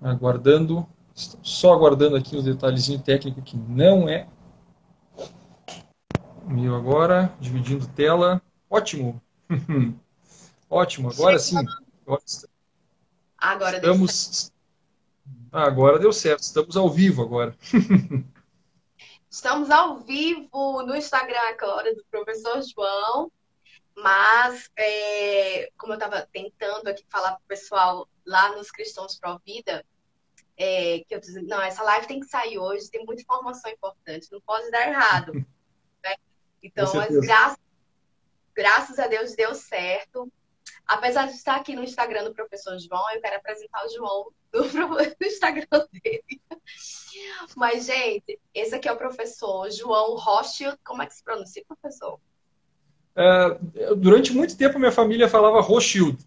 Aguardando, só aguardando aqui o detalhezinho técnico que não é meu agora, dividindo tela. Ótimo, ótimo, agora Chegou. sim. Agora deu certo. Estamos. Agora deu certo, estamos ao vivo agora. Estamos ao vivo no Instagram agora do professor João, mas como eu estava tentando aqui falar para o pessoal lá nos Cristãos Pro Vida, que eu disse, não, essa live tem que sair hoje, tem muita informação importante, não pode dar errado. Com Então, mas certeza. graças a Deus deu certo. Apesar de estar aqui no Instagram do professor João, eu quero apresentar o João do Instagram dele. Mas, gente, esse aqui é o professor João Rothschild. Como é que se pronuncia, professor? Durante muito tempo minha família falava Rothschild.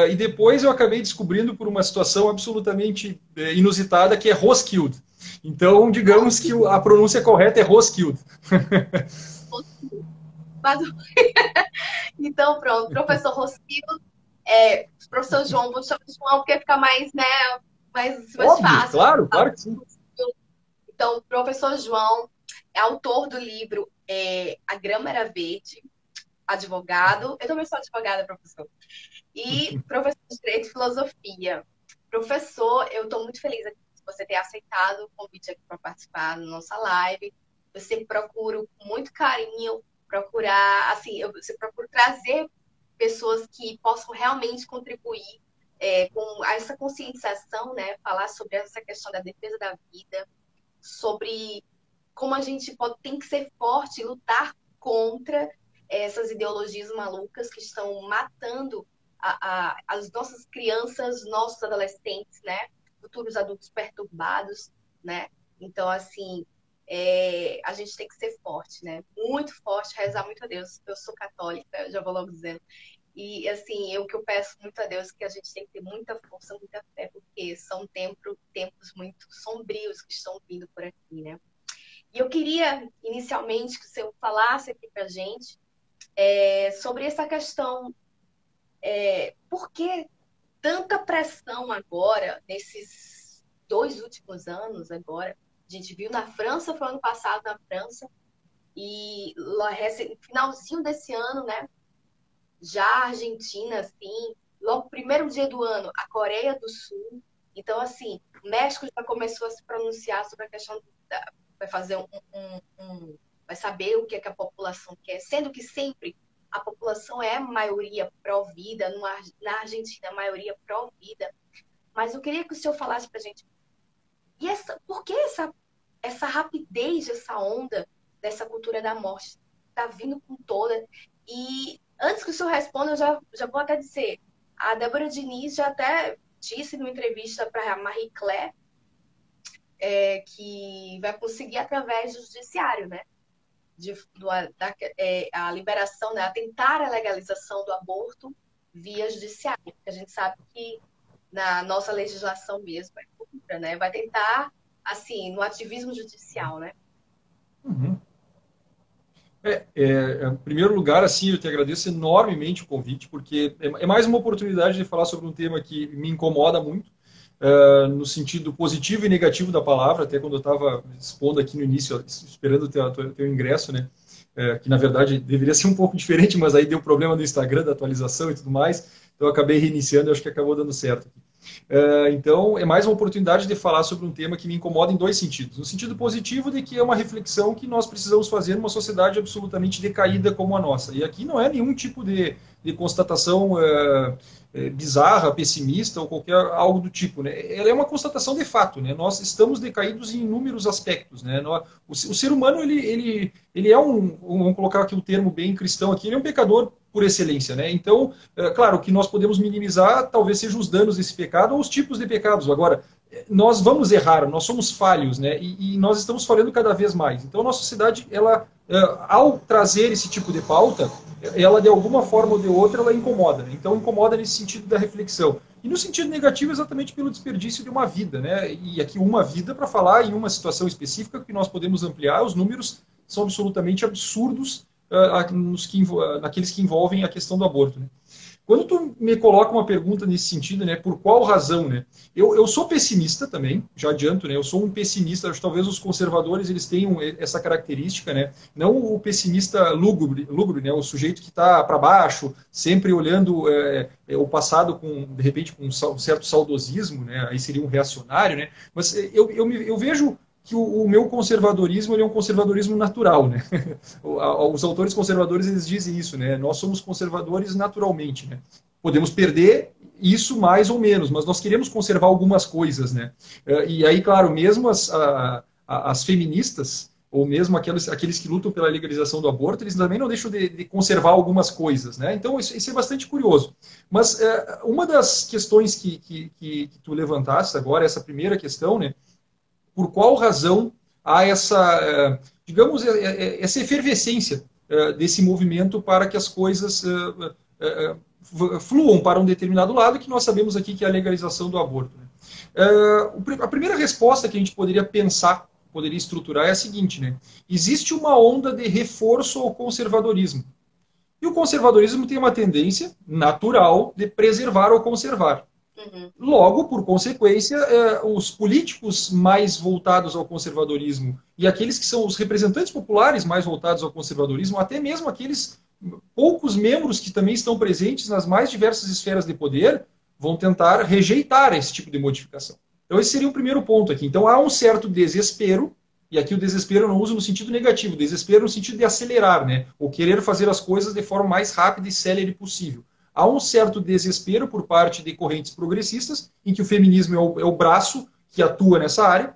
E depois eu acabei descobrindo por uma situação absolutamente inusitada que é Roskilde. Então, digamos que a pronúncia correta é Roskilde. Mas, então, pronto, professor Rossilo, professor João, vou chamar de João porque fica mais, né, mais Óbvio, fácil. claro, claro que sim. Então, o professor João é autor do livro A Grama Era Verde, advogado. Eu também sou advogada, professor. E professor de Direito e Filosofia. Professor, eu estou muito feliz aqui de você ter aceitado o convite aqui para participar da nossa live. Eu sempre procuro, com muito carinho, procurar, assim, eu sempre procuro trazer pessoas que possam realmente contribuir com essa conscientização, né? Falar sobre essa questão da defesa da vida, sobre como a gente tem que ser forte, lutar contra essas ideologias malucas que estão matando as nossas crianças, nossos adolescentes, né? Futuros adultos perturbados, né? Então, assim, a gente tem que ser forte, né? Muito forte, rezar muito a Deus. Eu sou católica, eu já vou logo dizendo. E, assim, o que eu peço muito a Deus é que a gente tem que ter muita força, muita fé, porque são tempos muito sombrios que estão vindo por aqui, né? E eu queria, inicialmente, que o senhor falasse aqui pra gente sobre essa questão, por que tanta pressão agora, nesses 2 últimos anos agora, a gente viu na França, foi ano passado na França, e no finalzinho desse ano, né, já a Argentina, assim, logo primeiro dia do ano, a Coreia do Sul. Então, assim, o México já começou a se pronunciar sobre a questão vai fazer vai saber o que é que a população quer, sendo que sempre a população é maioria pró-vida, na Argentina a maioria pró-vida. Mas eu queria que o senhor falasse para a gente, por que essa rapidez, essa onda dessa cultura da morte está vindo com toda? E antes que o senhor responda, eu já vou até dizer, a Débora Diniz já até disse numa entrevista para a Marie Claire que vai conseguir através do judiciário, né? A liberação, né? A tentar a legalização do aborto via judiciário. Porque a gente sabe que na nossa legislação mesmo é contra, né? Vai tentar, assim, no ativismo judicial, né? Uhum. Em primeiro lugar, assim, eu te agradeço enormemente o convite, porque é mais uma oportunidade de falar sobre um tema que me incomoda muito, no sentido positivo e negativo da palavra, até quando eu estava expondo aqui no início, esperando o teu ingresso, né? Que na verdade deveria ser um pouco diferente, mas aí deu problema no Instagram da atualização e tudo mais, então eu acabei reiniciando e acho que acabou dando certo. Então, é mais uma oportunidade de falar sobre um tema que me incomoda em dois sentidos. No sentido positivo, de que é uma reflexão que nós precisamos fazer numa sociedade absolutamente decaída como a nossa. E aqui não é nenhum tipo de constatação bizarra, pessimista ou qualquer algo do tipo. Né? Ela é uma constatação de fato. Né? Nós estamos decaídos em inúmeros aspectos. Né? O ser humano, ele é vamos colocar aqui o termo bem cristão aqui, ele é um pecador por excelência, né? Então, claro, o que nós podemos minimizar talvez sejam os danos desse pecado ou os tipos de pecados. Agora, nós vamos errar, nós somos falhos, né? E nós estamos falhando cada vez mais. Então, a nossa sociedade, ela, ao trazer esse tipo de pauta, ela de alguma forma ou de outra, ela incomoda. Então, incomoda nesse sentido da reflexão. E no sentido negativo, exatamente pelo desperdício de uma vida, né? E aqui uma vida para falar em uma situação específica que nós podemos ampliar, os números são absolutamente absurdos naqueles que envolvem a questão do aborto. Né? Quando tu me coloca uma pergunta nesse sentido, né, por qual razão, né, eu sou pessimista também, já adianto, né, eu sou um pessimista, acho que talvez os conservadores eles tenham essa característica, né, não o pessimista lúgubre, né, o sujeito que está para baixo, sempre olhando o passado com, de repente, com um certo saudosismo, né, aí seria um reacionário, né, mas eu vejo que o meu conservadorismo ele é um conservadorismo natural, né? Os autores conservadores eles dizem isso, né? Nós somos conservadores naturalmente, né? Podemos perder isso mais ou menos, mas nós queremos conservar algumas coisas, né? E aí, claro, mesmo as feministas ou mesmo aqueles que lutam pela legalização do aborto, eles também não deixam de conservar algumas coisas, né? Então isso é bastante curioso. Mas uma das questões que tu levantaste agora, essa primeira questão, né? Por qual razão há essa, digamos, essa efervescência desse movimento para que as coisas fluam para um determinado lado, que nós sabemos aqui que é a legalização do aborto. A primeira resposta que a gente poderia pensar, poderia estruturar é a seguinte, né? Existe uma onda de reforço ao conservadorismo. E o conservadorismo tem uma tendência natural de preservar ou conservar. Logo, por consequência, os políticos mais voltados ao conservadorismo e aqueles que são os representantes populares mais voltados ao conservadorismo, até mesmo aqueles poucos membros que também estão presentes nas mais diversas esferas de poder, vão tentar rejeitar esse tipo de modificação. Então, esse seria o primeiro ponto aqui. Então, há um certo desespero, e aqui o desespero eu não uso no sentido negativo, desespero no sentido de acelerar, né? Ou querer fazer as coisas de forma mais rápida e célere possível. Há um certo desespero por parte de correntes progressistas, em que o feminismo é o braço que atua nessa área,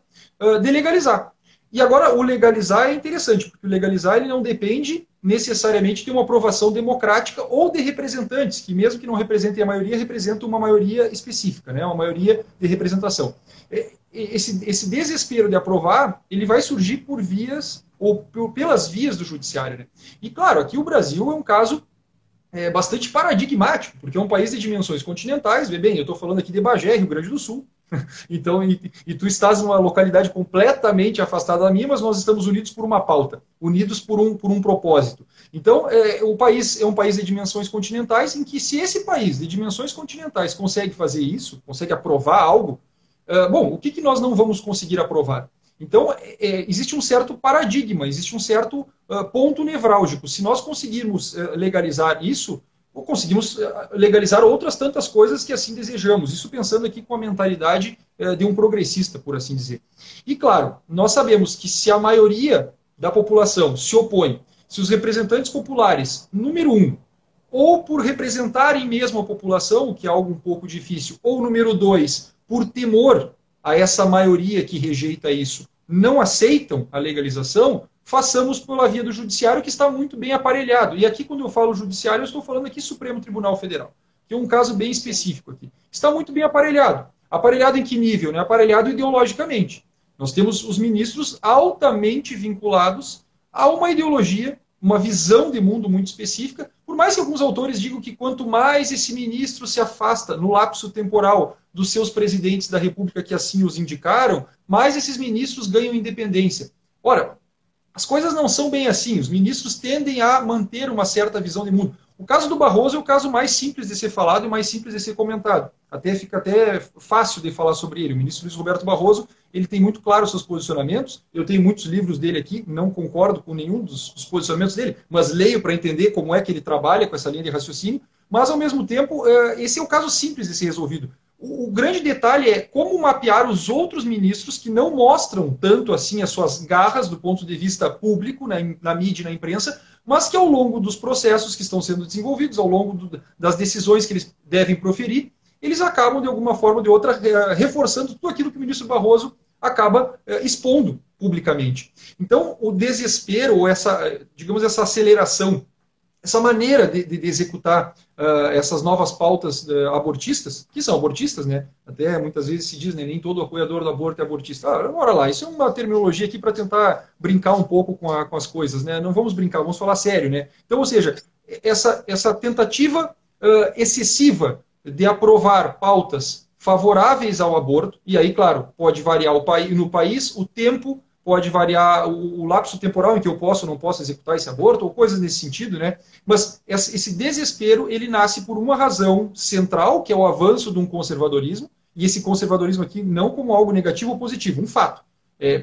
de legalizar. E agora, o legalizar é interessante, porque o legalizar ele não depende necessariamente de uma aprovação democrática ou de representantes, que mesmo que não representem a maioria, representam uma maioria específica, né? Uma maioria de representação. Esse desespero de aprovar, ele vai surgir por vias, ou pelas vias do judiciário, né? E claro, aqui o Brasil é um caso bastante paradigmático, porque é um país de dimensões continentais. Vê bem, eu estou falando aqui de Bagé, Rio Grande do Sul. Então, e tu estás numa localidade completamente afastada da minha, mas nós estamos unidos por uma pauta, unidos por um propósito. Então, o país é um país de dimensões continentais, em que se esse país de dimensões continentais consegue fazer isso, consegue aprovar algo, bom, o que nós não vamos conseguir aprovar? Então, existe um certo paradigma, existe um certo ponto nevrálgico. Se nós conseguirmos legalizar isso, ou conseguimos legalizar outras tantas coisas que assim desejamos. Isso pensando aqui com a mentalidade de um progressista, por assim dizer. E, claro, nós sabemos que se a maioria da população se opõe, se os representantes populares, número um, ou por representarem mesmo a população, que é algo um pouco difícil, ou número dois, por temor a essa maioria que rejeita isso, não aceitam a legalização, façamos pela via do judiciário, que está muito bem aparelhado. E aqui, quando eu falo judiciário, eu estou falando aqui Supremo Tribunal Federal, que é um caso bem específico aqui. Está muito bem aparelhado. Aparelhado em que nível? Né? Aparelhado ideologicamente. Nós temos os ministros altamente vinculados a uma ideologia, uma visão de mundo muito específica, por mais que alguns autores digam que quanto mais esse ministro se afasta no lapso temporal dos seus presidentes da República que assim os indicaram, mais esses ministros ganham independência. Ora, as coisas não são bem assim. Os ministros tendem a manter uma certa visão de mundo. O caso do Barroso é o caso mais simples de ser falado e mais simples de ser comentado. Fica até fácil de falar sobre ele. O ministro Luiz Roberto Barroso, ele tem muito claro os seus posicionamentos. Eu tenho muitos livros dele aqui, não concordo com nenhum dos posicionamentos dele, mas leio para entender como é que ele trabalha com essa linha de raciocínio. Mas, ao mesmo tempo, esse é o caso simples de ser resolvido. O grande detalhe é como mapear os outros ministros que não mostram tanto assim as suas garras do ponto de vista público, na mídia e na imprensa, mas que ao longo dos processos que estão sendo desenvolvidos, ao longo das decisões que eles devem proferir, eles acabam, de alguma forma ou de outra, reforçando tudo aquilo que o ministro Barroso acaba expondo publicamente. Então, o desespero, ou digamos, essa aceleração, essa maneira de executar essas novas pautas abortistas, que são abortistas, né? Até muitas vezes se diz, né, nem todo apoiador do aborto é abortista. Bora lá, isso é uma terminologia aqui para tentar brincar um pouco com as coisas, né? Não vamos brincar, vamos falar sério, né? Então, ou seja, essa tentativa excessiva de aprovar pautas favoráveis ao aborto, e aí, claro, pode variar no país o tempo pode variar o lapso temporal em que eu posso ou não posso executar esse aborto, ou coisas nesse sentido, né? Mas esse desespero, ele nasce por uma razão central, que é o avanço de um conservadorismo, e esse conservadorismo aqui não como algo negativo ou positivo, um fato.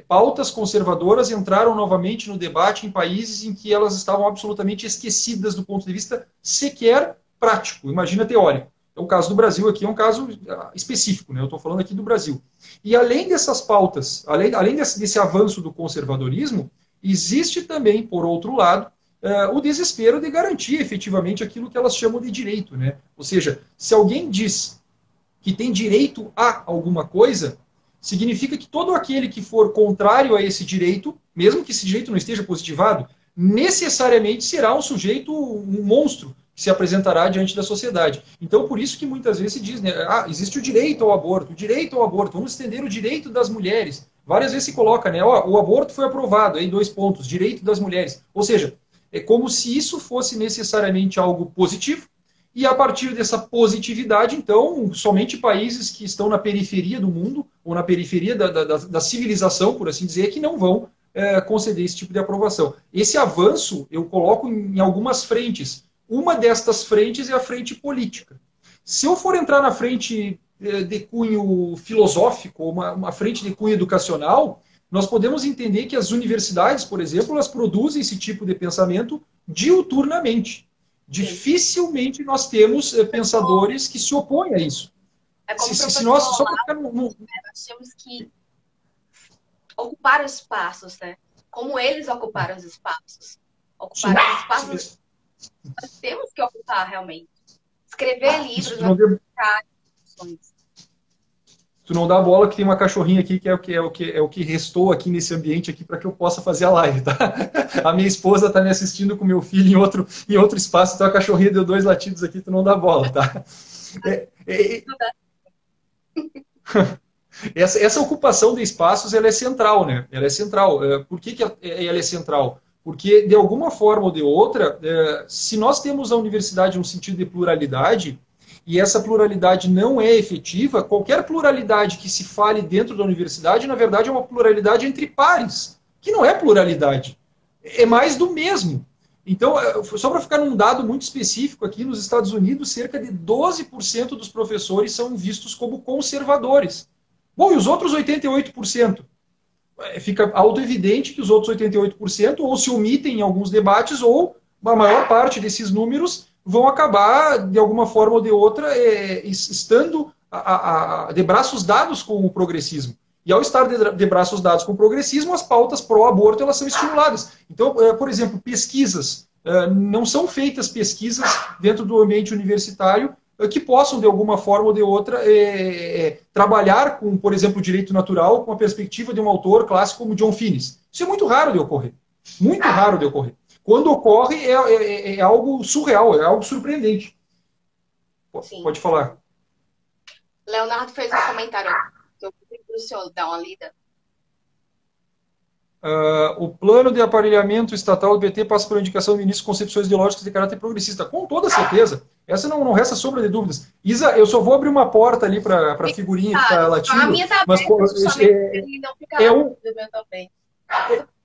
Pautas conservadoras entraram novamente no debate em países em que elas estavam absolutamente esquecidas do ponto de vista sequer prático, imagina teórico. O caso do Brasil aqui é um caso específico, né? Eu estou falando aqui do Brasil. E além dessas pautas, além desse avanço do conservadorismo, existe também, por outro lado, o desespero de garantir efetivamente aquilo que elas chamam de direito, né? Ou seja, se alguém diz que tem direito a alguma coisa, significa que todo aquele que for contrário a esse direito, mesmo que esse direito não esteja positivado, necessariamente será um sujeito, um monstro, que se apresentará diante da sociedade. Então, por isso que muitas vezes se diz, né, existe o direito ao aborto, vamos estender o direito das mulheres. Várias vezes se coloca, né, o aborto foi aprovado, aí 2 pontos, direito das mulheres. Ou seja, é como se isso fosse necessariamente algo positivo, e a partir dessa positividade, então, somente países que estão na periferia do mundo, ou na periferia da civilização, por assim dizer, que não vão conceder esse tipo de aprovação. Esse avanço eu coloco em algumas frentes. Uma destas frentes é a frente política. Se eu for entrar na frente de cunho filosófico, uma frente de cunho educacional, nós podemos entender que as universidades, por exemplo, elas produzem esse tipo de pensamento diuturnamente. Dificilmente nós temos pensadores que se opõem a isso. É como se nós só para ficar nós temos que ocupar espaços, né? Como eles ocuparam os espaços. Ocuparam os espaços, nós temos que ocupar realmente. Escrever livros, publicar discussões. Tu não dá bola que tem uma cachorrinha aqui que é o que restou aqui nesse ambiente aqui para que eu possa fazer a live, tá? A minha esposa está me assistindo com meu filho em outro espaço, então a cachorrinha deu 2 latidos aqui, tu não dá bola, tá? Essa ocupação de espaços, ela é central, né? Ela é central. Por que ela é central? Porque, de alguma forma ou de outra, se nós temos a universidade um sentido de pluralidade, e essa pluralidade não é efetiva, qualquer pluralidade que se fale dentro da universidade, na verdade, é uma pluralidade entre pares, que não é pluralidade. É mais do mesmo. Então, só para ficar num dado muito específico aqui, nos Estados Unidos, cerca de 12% dos professores são vistos como conservadores. Bom, e os outros 88%? Fica autoevidente que os outros 88% ou se omitem em alguns debates ou a maior parte desses números vão acabar, de alguma forma ou de outra, estando de braços dados com o progressismo. E ao estar de braços dados com o progressismo, as pautas pró-aborto elas são estimuladas. Então, por exemplo, pesquisas. Não são feitas pesquisas dentro do ambiente universitário que possam, de alguma forma ou de outra, trabalhar com, por exemplo, o direito natural com a perspectiva de um autor clássico como John Finnis. Isso é muito raro de ocorrer. Muito raro de ocorrer. Quando ocorre, é algo surreal, é algo surpreendente. Sim. Pode falar. Leonardo fez um comentário que eu pedi para o senhor dar uma lida. O plano de aparelhamento estatal do PT passa por indicação do início de concepções ideológicas de caráter progressista. Com toda certeza. Essa não resta sombra de dúvidas. Isa, eu só vou abrir uma porta ali para a figurinha que está latindo. A minha está mas ele não fica também.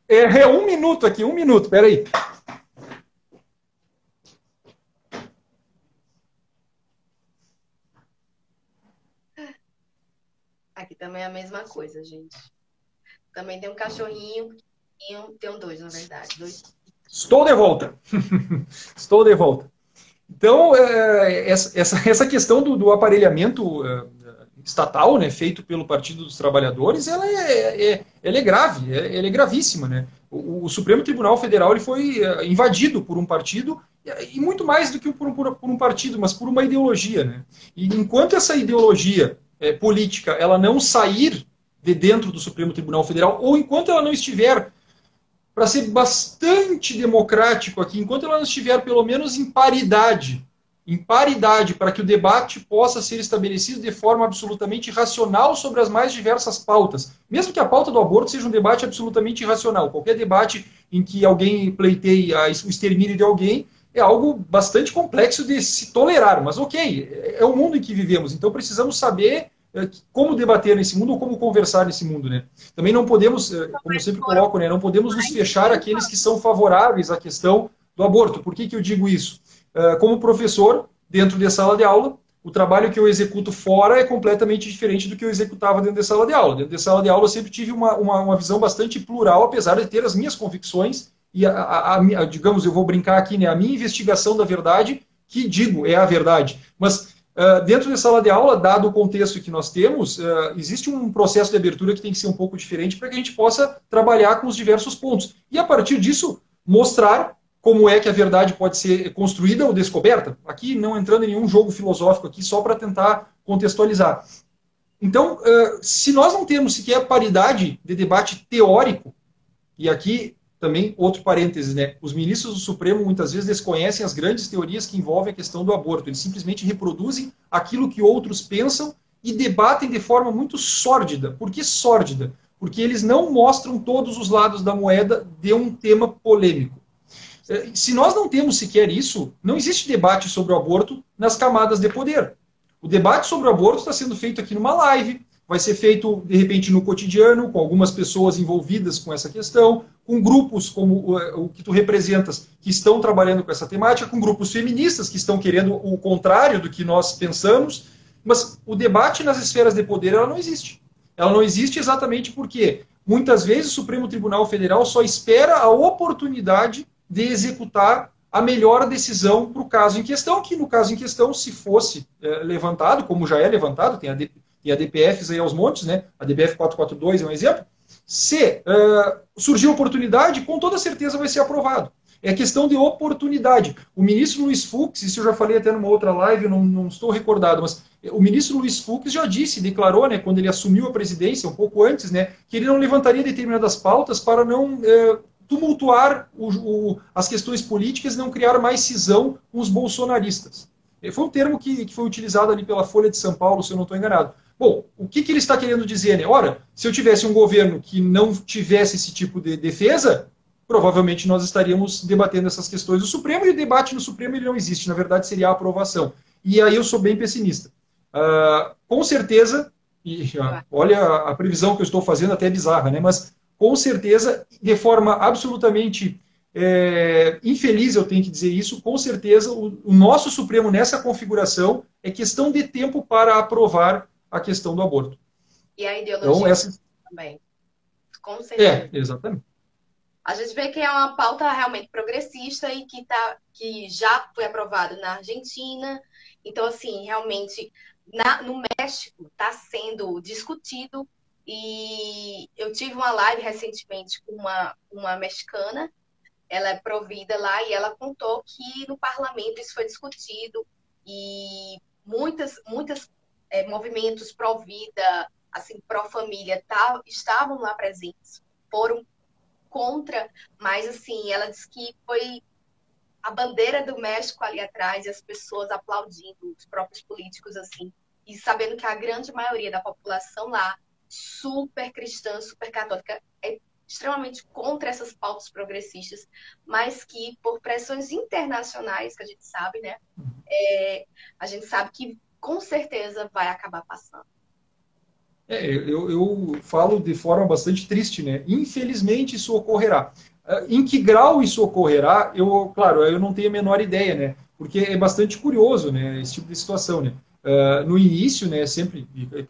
É 1 minuto aqui, 1 minuto, peraí. Aqui também é a mesma coisa, gente. Também tem um cachorrinho, tem 2, na verdade. 2. Estou de volta. Estou de volta. Então, essa questão do aparelhamento estatal, né, feito pelo Partido dos Trabalhadores, ela é grave, ela é gravíssima, né? O Supremo Tribunal Federal ele foi invadido por um partido, e muito mais do que por um partido, mas por uma ideologia, né? E enquanto essa ideologia política ela não sair de dentro do Supremo Tribunal Federal, ou enquanto ela não estiver, para ser bastante democrático aqui, enquanto ela não estiver pelo menos em paridade para que o debate possa ser estabelecido de forma absolutamente racional sobre as mais diversas pautas. Mesmo que a pauta do aborto seja um debate absolutamente irracional. Qualquer debate em que alguém pleiteie o extermínio de alguém é algo bastante complexo de se tolerar. Mas ok, é o mundo em que vivemos. Então precisamos saber como debater nesse mundo ou como conversar nesse mundo, né? Também não podemos, como eu sempre coloco, né, não podemos nos fechar àqueles que são favoráveis à questão do aborto. Por que eu digo isso? Como professor, dentro da sala de aula, o trabalho que eu executo fora é completamente diferente do que eu executava dentro da sala de aula. Dentro da sala de aula eu sempre tive uma visão bastante plural, apesar de ter as minhas convicções e, digamos, eu vou brincar aqui, né, a minha investigação da verdade, que digo, é a verdade. Mas dentro da sala de aula, dado o contexto que nós temos, existe um processo de abertura que tem que ser um pouco diferente para que a gente possa trabalhar com os diversos pontos. E a partir disso, mostrar como é que a verdade pode ser construída ou descoberta. Aqui não entrando em nenhum jogo filosófico aqui, só para tentar contextualizar. Então, se nós não temos sequer paridade de debate teórico, e aqui também outro parênteses, né? Os ministros do Supremo muitas vezes desconhecem as grandes teorias que envolvem a questão do aborto. Eles simplesmente reproduzem aquilo que outros pensam e debatem de forma muito sórdida. Por que sórdida? Porque eles não mostram todos os lados da moeda de um tema polêmico. Se nós não temos sequer isso, não existe debate sobre o aborto nas camadas de poder. O debate sobre o aborto está sendo feito aqui numa live, vai ser feito, de repente, no cotidiano, com algumas pessoas envolvidas com essa questão, com grupos como o que tu representas, que estão trabalhando com essa temática, com grupos feministas que estão querendo o contrário do que nós pensamos, mas o debate nas esferas de poder, ela não existe. Ela não existe exatamente porque, muitas vezes, o Supremo Tribunal Federal só espera a oportunidade de executar a melhor decisão para o caso em questão, que no caso em questão, se fosse levantado, como já é levantado, tem a DPFs aí aos montes, né? A DPF 442 é um exemplo. Se surgir oportunidade, com toda certeza vai ser aprovado. É questão de oportunidade. O ministro Luiz Fux, isso eu já falei até numa outra live, não estou recordado, mas o ministro Luiz Fux já disse, declarou, né, quando ele assumiu a presidência, um pouco antes, né, que ele não levantaria determinadas pautas para não tumultuar as questões políticas e não criar mais cisão com os bolsonaristas. Foi um termo que foi utilizado ali pela Folha de São Paulo, se eu não estou enganado. Bom, o que ele está querendo dizer, né? Ora, se eu tivesse um governo que não tivesse esse tipo de defesa, provavelmente nós estaríamos debatendo essas questões do Supremo, e o debate no Supremo ele não existe, na verdade seria a aprovação. E aí eu sou bem pessimista. Com certeza, e olha a previsão que eu estou fazendo, até bizarra, né? Mas com certeza, de forma absolutamente infeliz, eu tenho que dizer isso, com certeza o nosso Supremo nessa configuração é questão de tempo para aprovar a questão do aborto. E a ideologia também. Com certeza. Exatamente. A gente vê que é uma pauta realmente progressista e que já foi aprovado na Argentina. Então, assim, realmente, no México está sendo discutido. E eu tive uma live recentemente com uma mexicana, ela é pró-vida lá, e ela contou que no parlamento isso foi discutido e muitos movimentos pró-vida, assim, pró-família estavam lá presentes, foram contra, mas assim, ela disse que foi a bandeira do México ali atrás e as pessoas aplaudindo os próprios políticos, assim, e sabendo que a grande maioria da população lá, super cristã, super católica, é extremamente contra essas pautas progressistas, mas que por pressões internacionais, que a gente sabe, né, a gente sabe que com certeza vai acabar passando. Eu falo de forma bastante triste, né? Infelizmente isso ocorrerá. Em que grau isso ocorrerá, claro, eu não tenho a menor ideia, né? Porque é bastante curioso, né, esse tipo de situação, né? No início, né, sempre,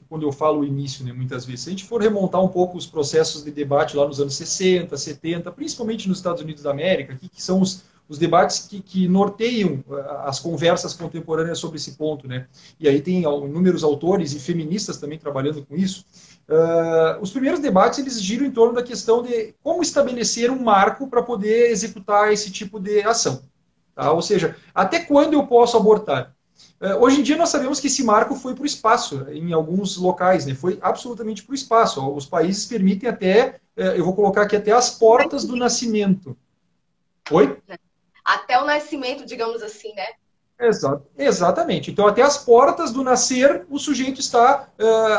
quando eu falo início, né, muitas vezes, se a gente for remontar um pouco os processos de debate lá nos anos 60, 70, principalmente nos Estados Unidos da América, que são os debates que norteiam as conversas contemporâneas sobre esse ponto, né? E aí tem inúmeros autores e feministas também trabalhando com isso. Os primeiros debates, eles giram em torno da questão de como estabelecer um marco para poder executar esse tipo de ação. Tá? Ou seja, até quando eu posso abortar? Hoje em dia nós sabemos que esse marco foi para o espaço, em alguns locais, né? Foi absolutamente para o espaço. Os países permitem até, eu vou colocar aqui, até as portas do nascimento. Oi? Até o nascimento, digamos assim, né? Exatamente. Então, até as portas do nascer, o sujeito está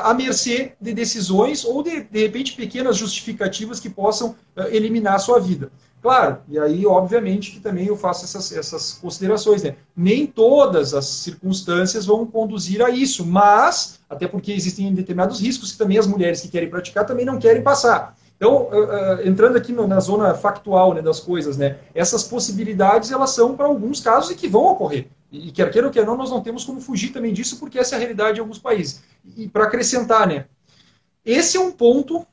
à mercê de decisões ou, de repente, pequenas justificativas que possam eliminar a sua vida. Claro, e aí, obviamente, que também eu faço essas considerações. Né? Nem todas as circunstâncias vão conduzir a isso, mas, até porque existem determinados riscos que também as mulheres que querem praticar também não querem passar. Então, entrando aqui na zona factual, né, das coisas, né, essas possibilidades elas são para alguns casos e que vão ocorrer. E quer queira ou quer não, nós não temos como fugir também disso, porque essa é a realidade em alguns países. E para acrescentar, né, esse é um ponto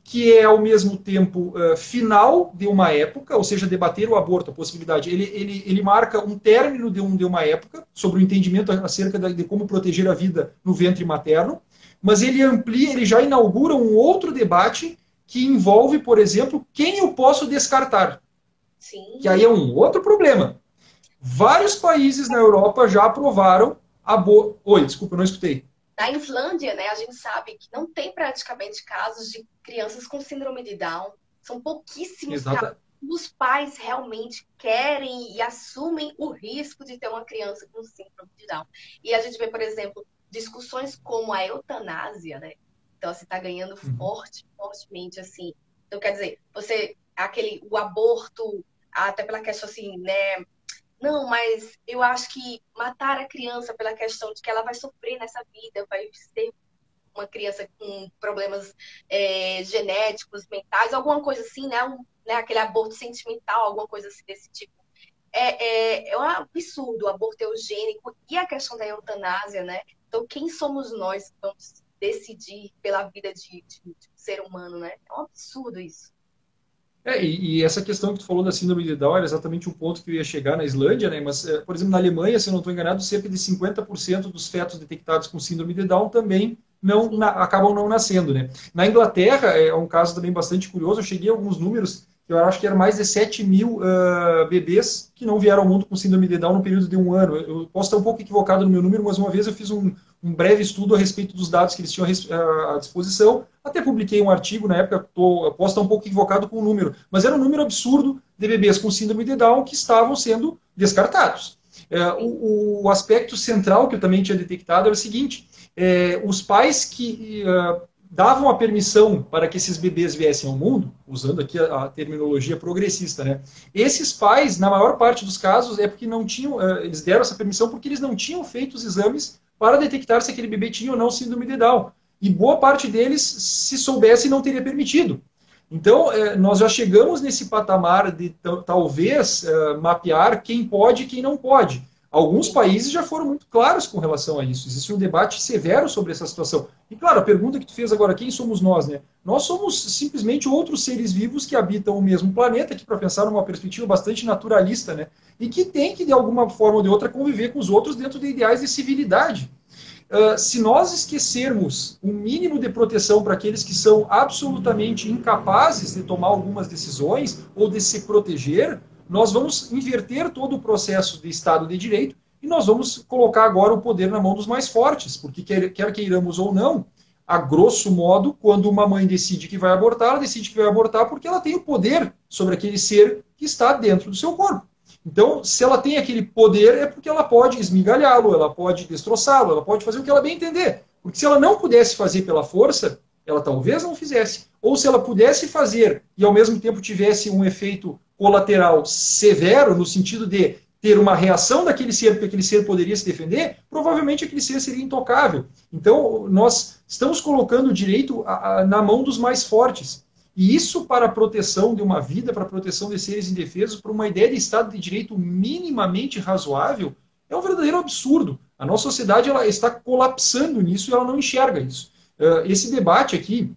que é, ao mesmo tempo, final de uma época, ou seja, debater o aborto, a possibilidade, ele marca um término de uma época, sobre o entendimento acerca de como proteger a vida no ventre materno, mas ele amplia, ele já inaugura um outro debate que envolve, por exemplo, quem eu posso descartar. Sim. Que aí é um outro problema. Vários países na Europa já aprovaram aborto. Oi, desculpa, eu não escutei. Na Islândia, né, a gente sabe que não tem praticamente casos de crianças com síndrome de Down. São pouquíssimos casos. Os pais realmente querem e assumem o risco de ter uma criança com síndrome de Down. E a gente vê, por exemplo, discussões como a eutanásia, né? Então, assim, está ganhando fortemente, assim. Então, quer dizer, o aborto, até pela questão, assim, né? Não, mas eu acho que matar a criança pela questão de que ela vai sofrer nessa vida, vai ser uma criança com problemas genéticos, mentais, alguma coisa assim, né, aquele aborto sentimental, alguma coisa assim desse tipo. É um absurdo o aborto eugênico e a questão da eutanásia, né? Então, quem somos nós que vamos decidir pela vida de um ser humano, né? É um absurdo isso. E essa questão que tu falou da síndrome de Down era exatamente o ponto que eu ia chegar na Islândia, né? Mas, por exemplo, na Alemanha, se eu não estou enganado, cerca de 50% dos fetos detectados com síndrome de Down também acabam não nascendo, né? Na Inglaterra, é um caso também bastante curioso, eu cheguei a alguns números, eu acho que eram mais de 7 mil bebês que não vieram ao mundo com síndrome de Down no período de um ano. Eu posso estar um pouco equivocado no meu número, mas uma vez eu fiz um breve estudo a respeito dos dados que eles tinham à disposição. Até publiquei um artigo na época, posso estar um pouco equivocado com o número, mas era um número absurdo de bebês com síndrome de Down que estavam sendo descartados. O aspecto central que eu também tinha detectado era o seguinte: os pais que davam a permissão para que esses bebês viessem ao mundo, usando aqui a terminologia progressista, né? Esses pais, na maior parte dos casos, é porque não tinham, eles deram essa permissão porque eles não tinham feito os exames para detectar se aquele bebê tinha ou não síndrome de Down. E boa parte deles, se soubesse, não teria permitido. Então, nós já chegamos nesse patamar de talvez mapear quem pode e quem não pode. Alguns países já foram muito claros com relação a isso. Existe um debate severo sobre essa situação. E, claro, a pergunta que tu fez agora, quem somos nós, né? Nós somos simplesmente outros seres vivos que habitam o mesmo planeta, que, para pensar numa perspectiva bastante naturalista, né? E que tem que, de alguma forma ou de outra, conviver com os outros dentro de ideais de civilidade. Se nós esquecermos o mínimo de proteção para aqueles que são absolutamente incapazes de tomar algumas decisões ou de se proteger, nós vamos inverter todo o processo de Estado de Direito e nós vamos colocar agora o poder na mão dos mais fortes, porque quer queiramos ou não, a grosso modo, quando uma mãe decide que vai abortar, ela decide que vai abortar porque ela tem o poder sobre aquele ser que está dentro do seu corpo. Então, se ela tem aquele poder, é porque ela pode esmigalhá-lo, ela pode destroçá-lo, ela pode fazer o que ela bem entender. Porque se ela não pudesse fazer pela força, ela talvez não fizesse. Ou se ela pudesse fazer e ao mesmo tempo tivesse um efeito colateral severo, no sentido de ter uma reação daquele ser, porque aquele ser poderia se defender, provavelmente aquele ser seria intocável. Então, nós estamos colocando o direito na mão dos mais fortes. E isso para a proteção de uma vida, para a proteção de seres indefesos, para uma ideia de Estado de Direito minimamente razoável, é um verdadeiro absurdo. A nossa sociedade ela está colapsando nisso e ela não enxerga isso. Esse debate aqui,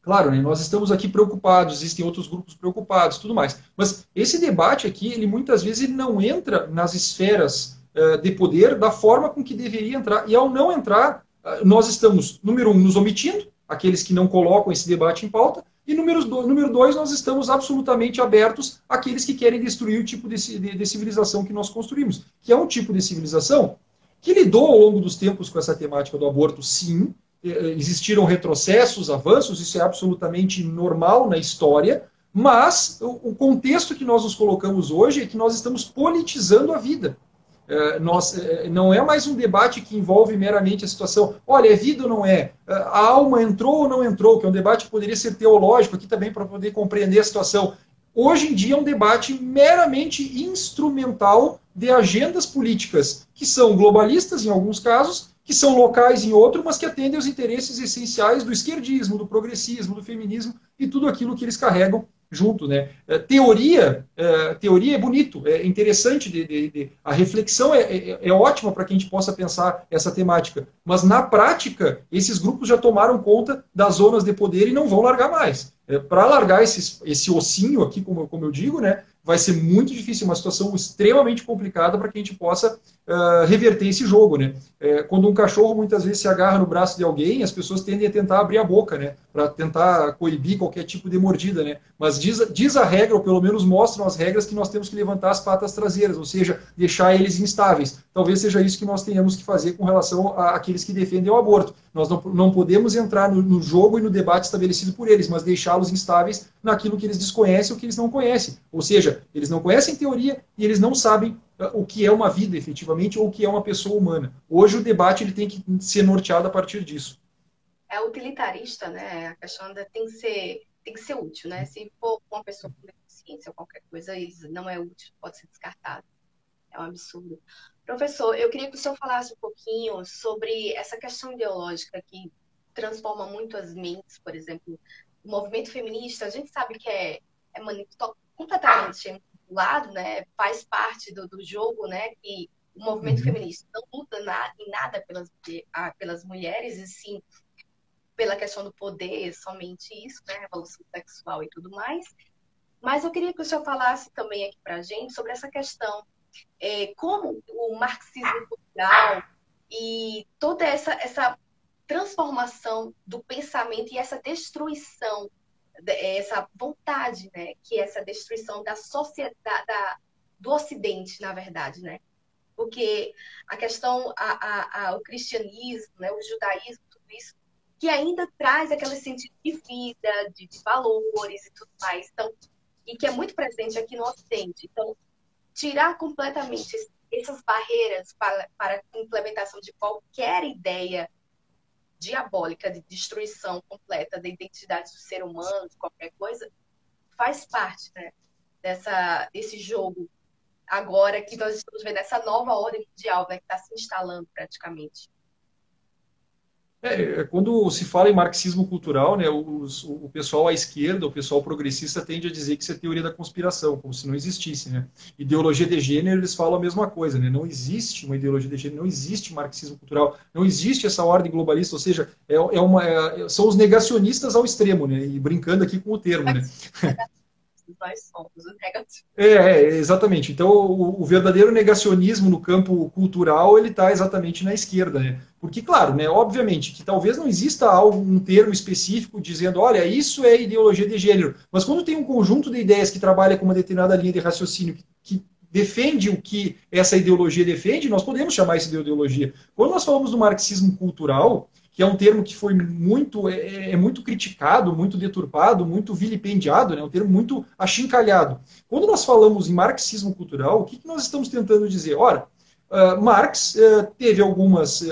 claro, né, nós estamos aqui preocupados, existem outros grupos preocupados, tudo mais. Mas esse debate aqui, ele muitas vezes ele não entra nas esferas de poder da forma com que deveria entrar. E ao não entrar, nós estamos, número 1, nos omitindo, aqueles que não colocam esse debate em pauta, e número 2, nós estamos absolutamente abertos àqueles que querem destruir o tipo de civilização que nós construímos, que é um tipo de civilização que lidou ao longo dos tempos com essa temática do aborto, sim. Existiram retrocessos, avanços, isso é absolutamente normal na história, mas o contexto que nós nos colocamos hoje é que nós estamos politizando a vida. Não é mais um debate que envolve meramente a situação, olha, é vida ou não é? A alma entrou ou não entrou? Que é um debate que poderia ser teológico aqui também para poder compreender a situação. Hoje em dia é um debate meramente instrumental de agendas políticas, que são globalistas em alguns casos, que são locais em outros, mas que atendem aos interesses essenciais do esquerdismo, do progressismo, do feminismo e tudo aquilo que eles carregam junto, né? Teoria é bonito, é interessante, a reflexão é ótima para que a gente possa pensar essa temática, mas na prática esses grupos já tomaram conta das zonas de poder e não vão largar mais. Para largar esse ossinho aqui, como eu digo, né, vai ser muito difícil, uma situação extremamente complicada para que a gente possa reverter esse jogo, né? Quando um cachorro muitas vezes se agarra no braço de alguém, as pessoas tendem a tentar abrir a boca, né, para tentar coibir qualquer tipo de mordida, né? Mas diz a regra, ou pelo menos mostram as regras, que nós temos que levantar as patas traseiras, ou seja, deixar eles instáveis. Talvez seja isso que nós tenhamos que fazer com relação àqueles que defendem o aborto. Nós não podemos entrar no jogo e no debate estabelecido por eles, mas deixá-los instáveis naquilo que eles desconhecem ou que eles não conhecem. Ou seja, eles não conhecem teoria e eles não sabem o que é uma vida, efetivamente, ou o que é uma pessoa humana. Hoje o debate ele tem que ser norteado a partir disso. É utilitarista, né? A questão tem que ser útil, né? Se for uma pessoa com deficiência ou qualquer coisa, isso não é útil, pode ser descartado. É um absurdo. Professor, eu queria que o senhor falasse um pouquinho sobre essa questão ideológica que transforma muito as mentes, por exemplo, o movimento feminista, a gente sabe que é completamente manipulado, né? Faz parte do jogo, né? Que o movimento feminista não luta em nada pelas mulheres, e sim pela questão do poder, somente isso, né? Revolução sexual e tudo mais. Mas eu queria que o senhor falasse também aqui para a gente sobre essa questão, como o marxismo cultural e toda essa transformação do pensamento e essa destruição, essa vontade, né, que é essa destruição da sociedade, do Ocidente, na verdade, né? Porque a questão, o cristianismo, né, o judaísmo, tudo isso, que ainda traz aquele sentido de vida, de valores e tudo mais, então, e que é muito presente aqui no Ocidente. Então, tirar completamente essas barreiras para a implementação de qualquer ideia diabólica de destruição completa da identidade do ser humano, de qualquer coisa, faz parte, né, desse jogo agora que nós estamos vendo, essa nova ordem mundial, né, que está se instalando praticamente. Quando se fala em marxismo cultural, né, o pessoal à esquerda, o pessoal progressista tende a dizer que isso é teoria da conspiração, como se não existisse, né? Ideologia de gênero, eles falam a mesma coisa, né? Não existe uma ideologia de gênero, não existe marxismo cultural, não existe essa ordem globalista, ou seja, são os negacionistas ao extremo, né? E brincando aqui com o termo, né? Nós somos os negativos. Exatamente. Então, o verdadeiro negacionismo no campo cultural, ele está exatamente na esquerda, né? Porque, claro, né, obviamente, que talvez não exista um termo específico dizendo, olha, isso é ideologia de gênero, mas quando tem um conjunto de ideias que trabalha com uma determinada linha de raciocínio que defende o que essa ideologia defende, nós podemos chamar isso de ideologia. Quando nós falamos do marxismo cultural, que é um termo que foi muito criticado, muito deturpado, muito vilipendiado, né? Um termo muito achincalhado. Quando nós falamos em marxismo cultural, o que nós estamos tentando dizer? Ora, Marx teve algumas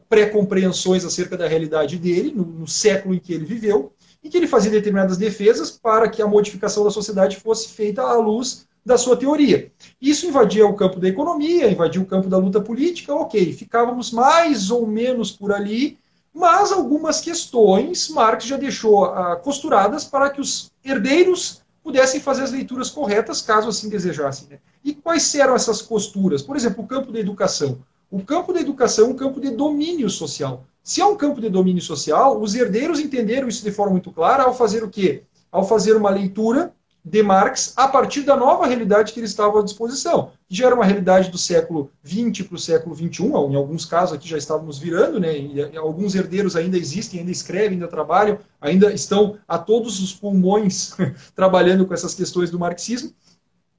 pré-compreensões acerca da realidade dele, no século em que ele viveu, e que ele fazia determinadas defesas para que a modificação da sociedade fosse feita à luz da sua teoria. Isso invadia o campo da economia, invadia o campo da luta política, ok, ficávamos mais ou menos por ali, mas algumas questões Marx já deixou costuradas para que os herdeiros pudessem fazer as leituras corretas, caso assim desejassem. Né? E quais eram essas costuras? Por exemplo, o campo da educação. O campo da educação é um campo de domínio social. Se é um campo de domínio social, os herdeiros entenderam isso de forma muito clara ao fazer o quê? Ao fazer uma leitura de Marx a partir da nova realidade que eles estavam à disposição. Que já era uma realidade do século XX para o século XXI, em alguns casos aqui já estávamos virando, né? E alguns herdeiros ainda existem, ainda escrevem, ainda trabalham, ainda estão a todos os pulmões trabalhando com essas questões do marxismo,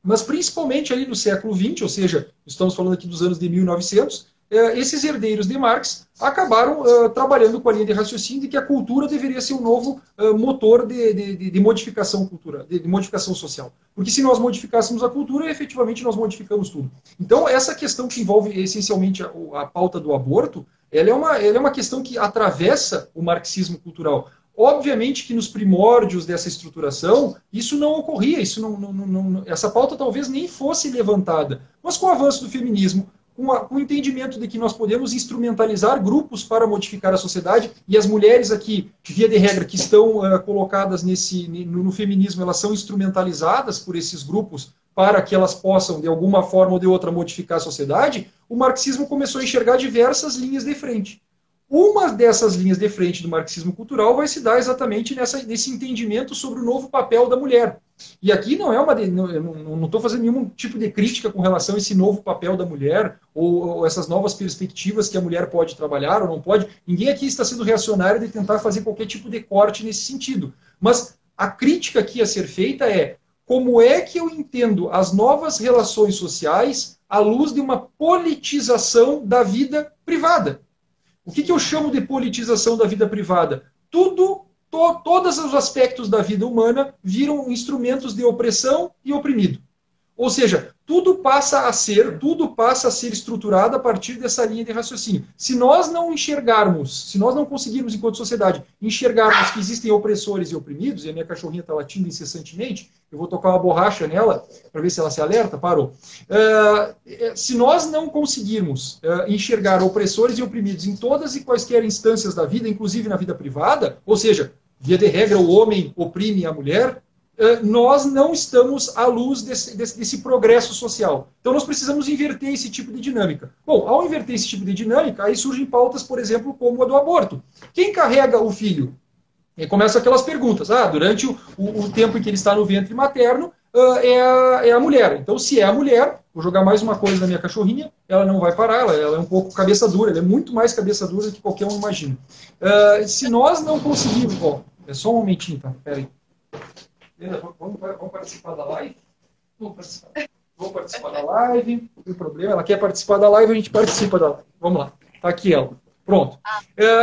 mas principalmente ali no século XX, ou seja, estamos falando aqui dos anos de 1900, esses herdeiros de Marx acabaram trabalhando com a linha de raciocínio de que a cultura deveria ser um novo motor de modificação cultural, de modificação social. Porque se nós modificássemos a cultura, efetivamente nós modificamos tudo. Então, essa questão que envolve essencialmente a pauta do aborto, ela é uma questão que atravessa o marxismo cultural. Obviamente que nos primórdios dessa estruturação, isso não ocorria, essa pauta talvez nem fosse levantada. Mas com o avanço do feminismo, com o entendimento de que nós podemos instrumentalizar grupos para modificar a sociedade, e as mulheres aqui, via de regra, que estão colocadas no feminismo, elas são instrumentalizadas por esses grupos para que elas possam, de alguma forma ou de outra, modificar a sociedade, o marxismo começou a enxergar diversas linhas de frente. Uma dessas linhas de frente do marxismo cultural vai se dar exatamente nesse entendimento sobre o novo papel da mulher. E aqui não é não estou fazendo nenhum tipo de crítica com relação a esse novo papel da mulher ou essas novas perspectivas que a mulher pode trabalhar ou não pode. Ninguém aqui está sendo reacionário de tentar fazer qualquer tipo de corte nesse sentido. Mas a crítica aqui a ser feita é como é que eu entendo as novas relações sociais à luz de uma politização da vida privada. O que eu chamo de politização da vida privada? Todos os aspectos da vida humana viram instrumentos de opressão e oprimido. Ou seja, tudo passa a ser estruturado a partir dessa linha de raciocínio. Se nós não enxergarmos, se nós não conseguirmos, enquanto sociedade, enxergarmos que existem opressores e oprimidos, e a minha cachorrinha está latindo incessantemente, eu vou tocar uma borracha nela para ver se ela se alerta, parou. Se nós não conseguirmos enxergar opressores e oprimidos em todas e quaisquer instâncias da vida, inclusive na vida privada, ou seja, via de regra o homem oprime a mulher, nós não estamos à luz desse progresso social. Então nós precisamos inverter esse tipo de dinâmica. Bom, ao inverter esse tipo de dinâmica, aí surgem pautas, por exemplo, como a do aborto. Quem carrega o filho? E começam aquelas perguntas. Durante o tempo em que ele está no ventre materno, é a mulher. Então, se é a mulher, vou jogar mais uma coisa na minha cachorrinha, ela não vai parar, ela é um pouco cabeça dura, ela é muito mais cabeça dura do que qualquer um imagina. Se nós não conseguirmos... é só um momentinho, tá? Pera aí. Vamos participar da live? Vamos participar da live. Não tem problema. Ela quer participar da live, a gente participa da live. Vamos lá. Tá aqui ela. Pronto.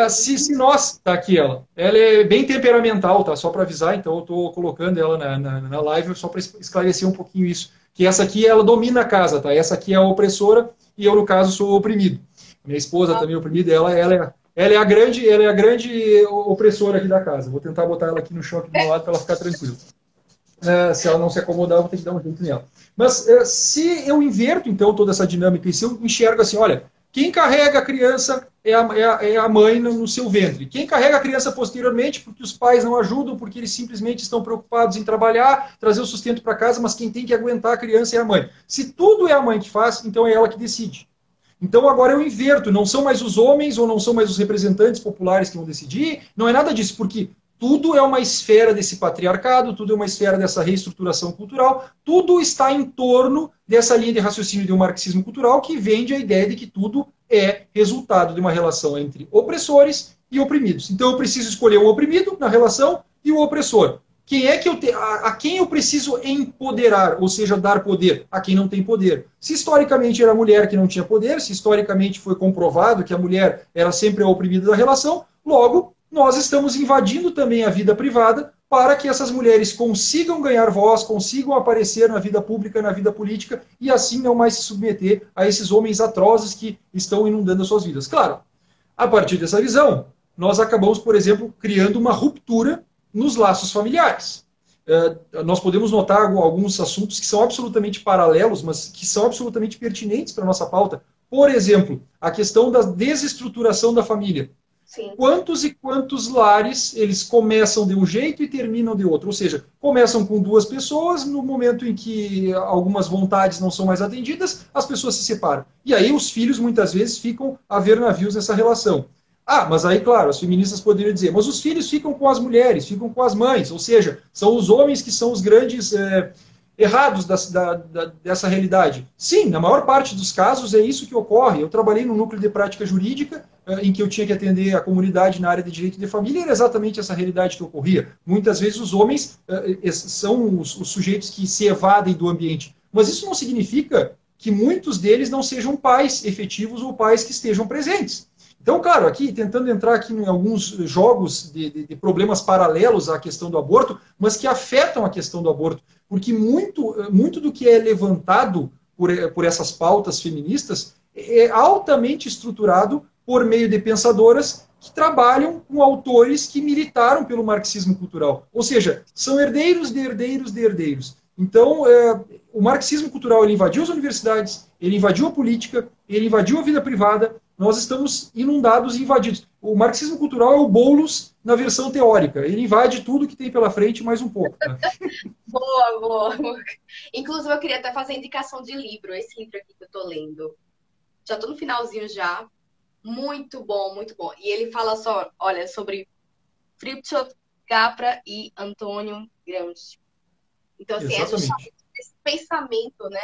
Se nós... Tá aqui ela. Ela é bem temperamental, tá? Só para avisar. Então eu estou colocando ela na live só para esclarecer um pouquinho isso. Que essa aqui, ela domina a casa, tá? Essa aqui é a opressora e eu, no caso, sou o oprimido. Minha esposa também é oprimida. Ela é a grande opressora aqui da casa. Vou tentar botar ela aqui no chão, aqui do meu lado, para ela ficar tranquila. Se ela não se acomodar, eu vou ter que dar um jeito nela. Mas se eu inverto, então, toda essa dinâmica, e se eu enxergo assim, olha, quem carrega a criança é a mãe no seu ventre. Quem carrega a criança posteriormente, porque os pais não ajudam, porque eles simplesmente estão preocupados em trabalhar, trazer o sustento para casa, mas quem tem que aguentar a criança é a mãe. Se tudo é a mãe que faz, então é ela que decide. Então agora eu inverto, não são mais os homens ou não são mais os representantes populares que vão decidir, não é nada disso, porque tudo é uma esfera desse patriarcado, tudo é uma esfera dessa reestruturação cultural, tudo está em torno dessa linha de raciocínio de um marxismo cultural que vende a ideia de que tudo é resultado de uma relação entre opressores e oprimidos. Então eu preciso escolher um oprimido na relação e o opressor. A quem eu preciso empoderar, ou seja, dar poder? A quem não tem poder. Se historicamente era a mulher que não tinha poder, se historicamente foi comprovado que a mulher era sempre a oprimida da relação, logo nós estamos invadindo também a vida privada para que essas mulheres consigam ganhar voz, consigam aparecer na vida pública, na vida política, e assim não mais se submeter a esses homens atrozes que estão inundando as suas vidas. Claro, a partir dessa visão, nós acabamos, por exemplo, criando uma ruptura nos laços familiares. Nós podemos notar alguns assuntos que são absolutamente paralelos, mas que são absolutamente pertinentes para a nossa pauta. Por exemplo, a questão da desestruturação da família. Sim. Quantos e quantos lares eles começam de um jeito e terminam de outro? Ou seja, começam com duas pessoas, no momento em que algumas vontades não são mais atendidas, as pessoas se separam. E aí os filhos, muitas vezes, ficam a ver navios nessa relação. Mas aí, claro, as feministas poderiam dizer, mas os filhos ficam com as mulheres, ficam com as mães, ou seja, são os homens que são os grandes errados dessa realidade. Sim, na maior parte dos casos é isso que ocorre. Eu trabalhei no núcleo de prática jurídica, em que eu tinha que atender a comunidade na área de direito de família, e era exatamente essa realidade que ocorria. Muitas vezes os homens são os sujeitos que se evadem do ambiente. Mas isso não significa que muitos deles não sejam pais efetivos ou pais que estejam presentes. Então, claro, aqui tentando entrar aqui em alguns jogos de problemas paralelos à questão do aborto, mas que afetam a questão do aborto, porque muito do que é levantado por essas pautas feministas é altamente estruturado por meio de pensadoras que trabalham com autores que militaram pelo marxismo cultural. Ou seja, são herdeiros de herdeiros de herdeiros. Então, o marxismo cultural ele invadiu as universidades, ele invadiu a política, ele invadiu a vida privada. Nós estamos inundados e invadidos. O marxismo cultural é o Boulos na versão teórica. Ele invade tudo que tem pela frente mais um pouco. Tá? Boa, boa. Inclusive, eu queria até fazer indicação de livro. Esse livro aqui que eu estou lendo. Já estou no finalzinho já. Muito bom, muito bom. E ele fala só, olha, sobre Fritjof Capra e Antônio Gramsci. Então, assim, Exatamente. é justamente esse pensamento, né,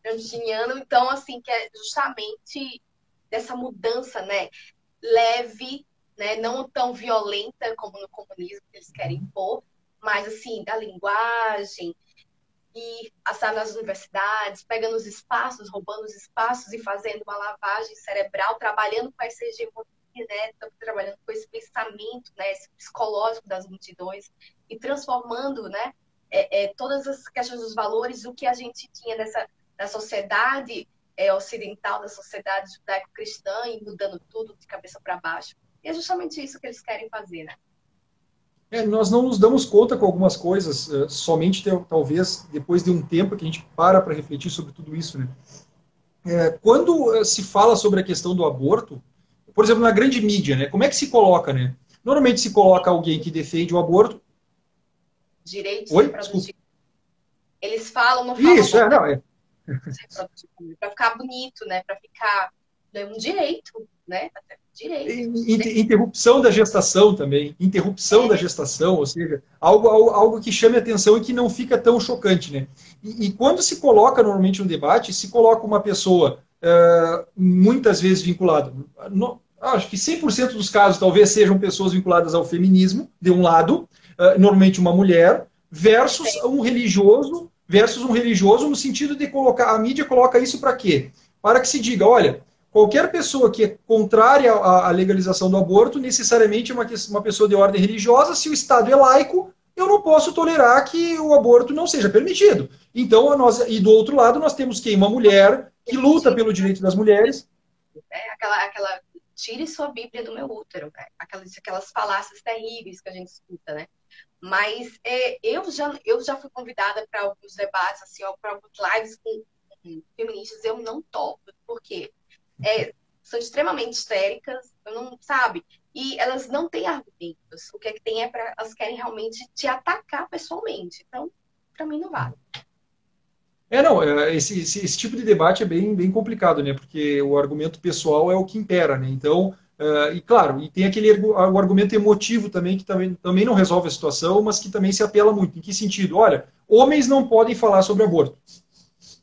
gramsciano, então, assim, que é justamente dessa mudança, né, leve, né, não tão violenta como no comunismo que eles querem impor, mas, assim, da linguagem, e passar nas universidades, pegando os espaços, roubando os espaços e fazendo uma lavagem cerebral, trabalhando com essa hegemonia, né, trabalhando com esse pensamento, né, esse psicológico das multidões e transformando, né, todas as questões dos valores, o que a gente tinha da sociedade ocidental, da sociedade judaico-cristã, e mudando tudo de cabeça para baixo. E é justamente isso que eles querem fazer, né? Nós não nos damos conta com algumas coisas, somente talvez depois de um tempo que a gente para refletir sobre tudo isso, né? Quando se fala sobre a questão do aborto, por exemplo, na grande mídia, né? Como é que se coloca, né? Normalmente se coloca alguém que defende o aborto. Direitos Oi? reprodutivos. Desculpa. Eles falam, não falam. Isso, não. Para ficar bonito, né? Para ficar um direito, né? Interrupção da gestação também. Interrupção da gestação, ou seja, algo que chame atenção e que não fica tão chocante, né? E quando se coloca normalmente no debate, se coloca uma pessoa muitas vezes vinculada. Acho que 100% dos casos talvez sejam pessoas vinculadas ao feminismo, de um lado, normalmente uma mulher, versus um religioso no sentido de colocar, a mídia coloca isso para quê? Para que se diga, olha, qualquer pessoa que é contrária à legalização do aborto necessariamente é uma pessoa de ordem religiosa. Se o Estado é laico, eu não posso tolerar que o aborto não seja permitido. Então, e do outro lado, nós temos quem? Uma mulher que luta pelo direito das mulheres. Aquela tire sua Bíblia do meu útero, né? Aquelas falácias terríveis que a gente escuta, né? Mas eu já fui convidada para alguns debates, assim, para alguns lives com feministas, eu não topo, porque são extremamente histéricas, sabe? E elas não têm argumentos. O que tem elas querem realmente te atacar pessoalmente. Então, para mim, não vale. Esse tipo de debate é bem complicado, né? Porque o argumento pessoal é o que impera, né? Então, e claro, e tem o argumento emotivo também, que também não resolve a situação, mas que também se apela muito. Em que sentido? Olha, homens não podem falar sobre aborto.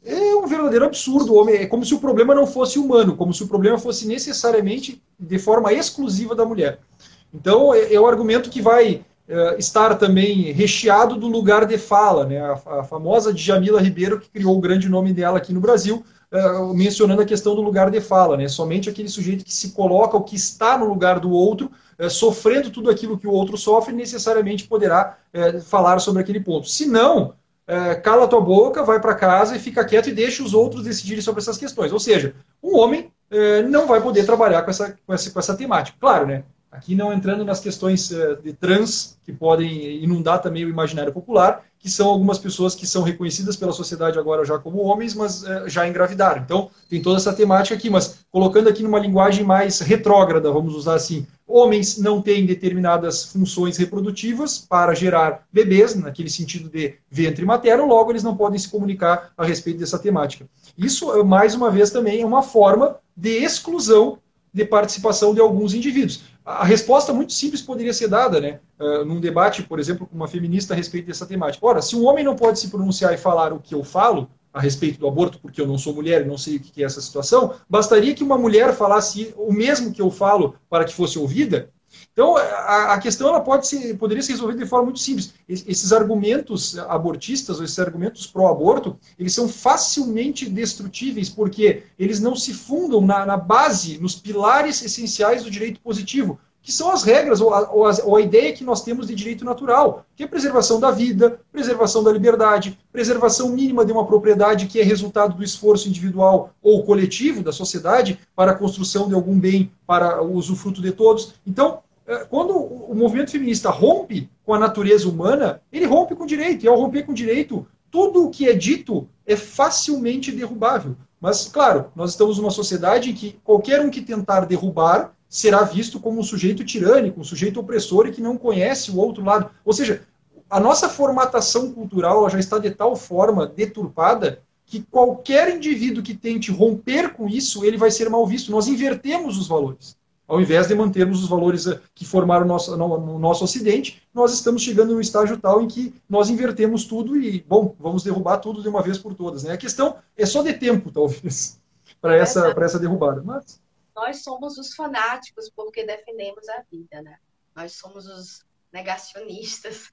É um verdadeiro absurdo. É como se o problema não fosse humano, como se o problema fosse necessariamente de forma exclusiva da mulher. Então, é um argumento que vai estar também recheado do lugar de fala, né? A famosa Djamila Ribeiro, que criou o grande nome dela aqui no Brasil, mencionando a questão do lugar de fala, né? Somente aquele sujeito que se coloca, ou que está no lugar do outro, sofrendo tudo aquilo que o outro sofre, necessariamente poderá falar sobre aquele ponto. Se não, cala tua boca, vai para casa e fica quieto e deixa os outros decidirem sobre essas questões. Ou seja, um homem não vai poder trabalhar com essa temática. Claro, né? Aqui não entrando nas questões de trans, que podem inundar também o imaginário popular, que são algumas pessoas que são reconhecidas pela sociedade agora já como homens, mas já engravidaram. Então, tem toda essa temática aqui, mas colocando aqui numa linguagem mais retrógrada, vamos usar assim, homens não têm determinadas funções reprodutivas para gerar bebês, naquele sentido de ventre materno, logo eles não podem se comunicar a respeito dessa temática. Isso, mais uma vez, também é uma forma de exclusão de participação de alguns indivíduos. A resposta muito simples poderia ser dada, né? Num debate, por exemplo, com uma feminista a respeito dessa temática. Ora, se um homem não pode se pronunciar e falar o que eu falo a respeito do aborto, porque eu não sou mulher e não sei o que é essa situação, bastaria que uma mulher falasse o mesmo que eu falo para que fosse ouvida. Então, a questão ela poderia ser resolvida de forma muito simples. Esses argumentos abortistas, ou esses argumentos pró-aborto, eles são facilmente destrutíveis, porque eles não se fundam na base, nos pilares essenciais do direito positivo, que são as regras ou a ideia que nós temos de direito natural, que é preservação da vida, preservação da liberdade, preservação mínima de uma propriedade que é resultado do esforço individual ou coletivo da sociedade para a construção de algum bem para o usufruto de todos. Então, quando o movimento feminista rompe com a natureza humana, ele rompe com o direito, e ao romper com o direito, tudo o que é dito é facilmente derrubável. Mas, claro, nós estamos numa sociedade em que qualquer um que tentar derrubar será visto como um sujeito tirânico, um sujeito opressor e que não conhece o outro lado. Ou seja, a nossa formatação cultural já está de tal forma deturpada que qualquer indivíduo que tente romper com isso, ele vai ser mal visto. Nós invertemos os valores. Ao invés de mantermos os valores que formaram no nosso Ocidente, nós estamos chegando num estágio tal em que nós invertemos tudo e, bom, vamos derrubar tudo de uma vez por todas. Né? A questão é só de tempo, talvez, para essa derrubada. Mas... nós somos os fanáticos porque defendemos a vida, né? Nós somos os negacionistas.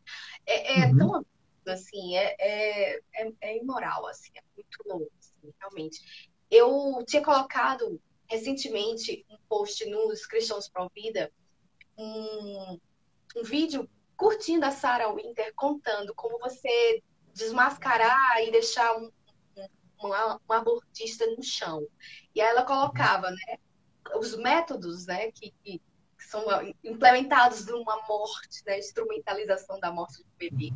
Tão absurdo, assim, é imoral, assim, é muito louco, assim, realmente. Eu tinha colocado recentemente um post nos Cristãos Pro Vida, um vídeo curtinho da Sarah Winter contando como você desmascarar e deixar um abortista no chão. E aí ela colocava, né, os métodos, né, que são implementados numa morte, né, instrumentalização da morte do bebê.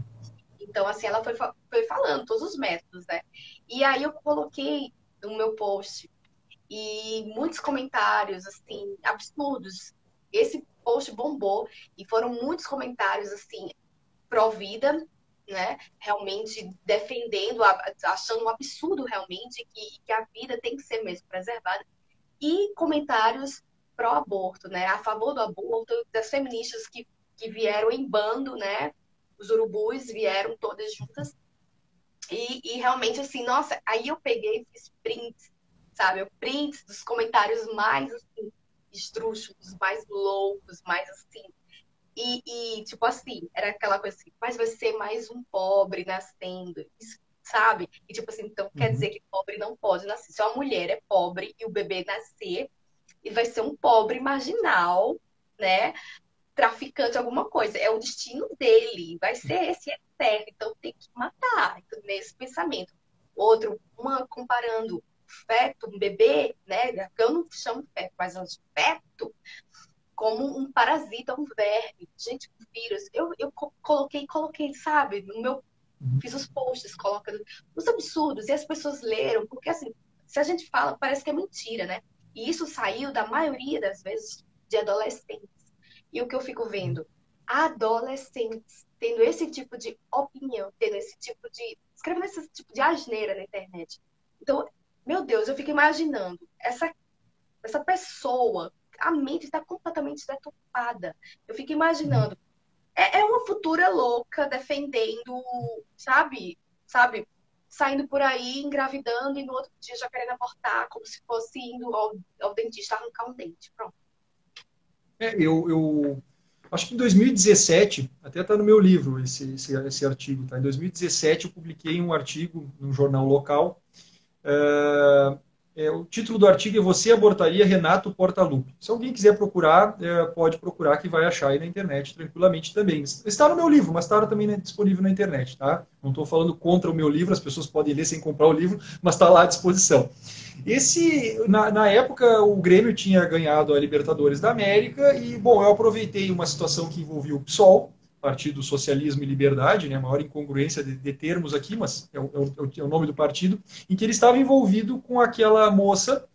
Então, assim, ela foi falando todos os métodos, né? E aí eu coloquei no meu post e muitos comentários, assim, absurdos. Esse post bombou e foram muitos comentários, assim, pró-vida, né? Realmente defendendo, achando um absurdo realmente que a vida tem que ser mesmo preservada. E comentários pró-aborto, né? A favor do aborto, das feministas que vieram em bando, né? Os urubus vieram todas juntas. E realmente, assim, nossa, aí eu peguei e fiz prints, sabe? Prints dos comentários mais, assim, estrúxulos, mais loucos, mais, assim. E tipo assim, era aquela coisa assim, mas vai ser mais um pobre nascendo, isso, sabe? E tipo assim, então quer dizer que pobre não pode nascer. Se uma mulher é pobre e o bebê nascer, ele vai ser um pobre marginal, né? Traficante, alguma coisa. É o destino dele, vai ser esse eterno, então tem que matar. Então, nesse pensamento. Outro, uma comparando feto, um bebê, né? Eu não chamo feto, mas um feto como um parasita, um verme. Gente, um vírus. Eu coloquei, sabe, no meu. Fiz os posts colocando os absurdos e as pessoas leram, porque assim, se a gente fala, parece que é mentira, né? E isso saiu da maioria das vezes de adolescentes. E o que eu fico vendo? Adolescentes tendo esse tipo de opinião, tendo esse tipo de. Escrevendo esse tipo de asneira na internet. Então, meu Deus, eu fico imaginando essa pessoa, a mente está completamente deturpada. Eu fico imaginando. É uma futura louca defendendo, sabe? Saindo por aí, engravidando e no outro dia já querendo abortar, como se fosse indo ao dentista arrancar um dente. Pronto. Eu acho que em 2017, até está no meu livro esse artigo, tá? Em 2017 eu publiquei um artigo num jornal local. O título do artigo é Você Abortaria Renato Portaluppi. Se alguém quiser procurar, pode procurar que vai achar aí na internet tranquilamente também. Está no meu livro, mas está também disponível na internet, tá? Não estou falando contra o meu livro, as pessoas podem ler sem comprar o livro, mas está lá à disposição. Na época, o Grêmio tinha ganhado a Libertadores da América e, bom, eu aproveitei uma situação que envolvia o PSOL, Partido Socialismo e Liberdade, né, a maior incongruência de termos aqui, mas é o nome do partido, em que ele estava envolvido com aquela moça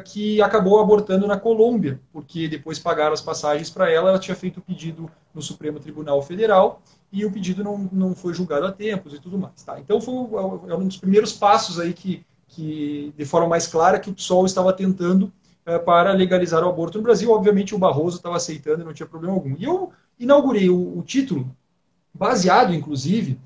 que acabou abortando na Colômbia, porque depois pagaram as passagens para ela, ela tinha feito o pedido no Supremo Tribunal Federal e o pedido não foi julgado a tempos e tudo mais. Tá? Então foi um dos primeiros passos aí que de forma mais clara, que o PSOL estava tentando para legalizar o aborto no Brasil. Obviamente o Barroso estava aceitando e não tinha problema algum. E eu inaugurei o título, baseado, inclusive,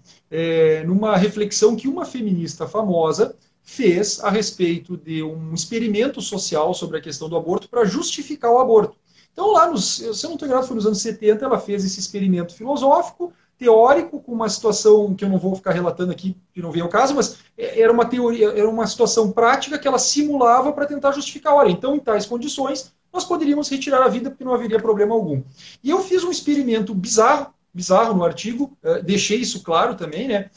numa reflexão que uma feminista famosa fez a respeito de um experimento social sobre a questão do aborto para justificar o aborto. Então, lá, se eu não estou enganado, foi nos anos 70, ela fez esse experimento filosófico, teórico, com uma situação que eu não vou ficar relatando aqui, que não vem ao caso, mas era uma teoria, era uma situação prática que ela simulava para tentar justificar, olha, então, em tais condições, nós poderíamos retirar a vida porque não haveria problema algum. E eu fiz um experimento bizarro no artigo, deixei isso claro também, né?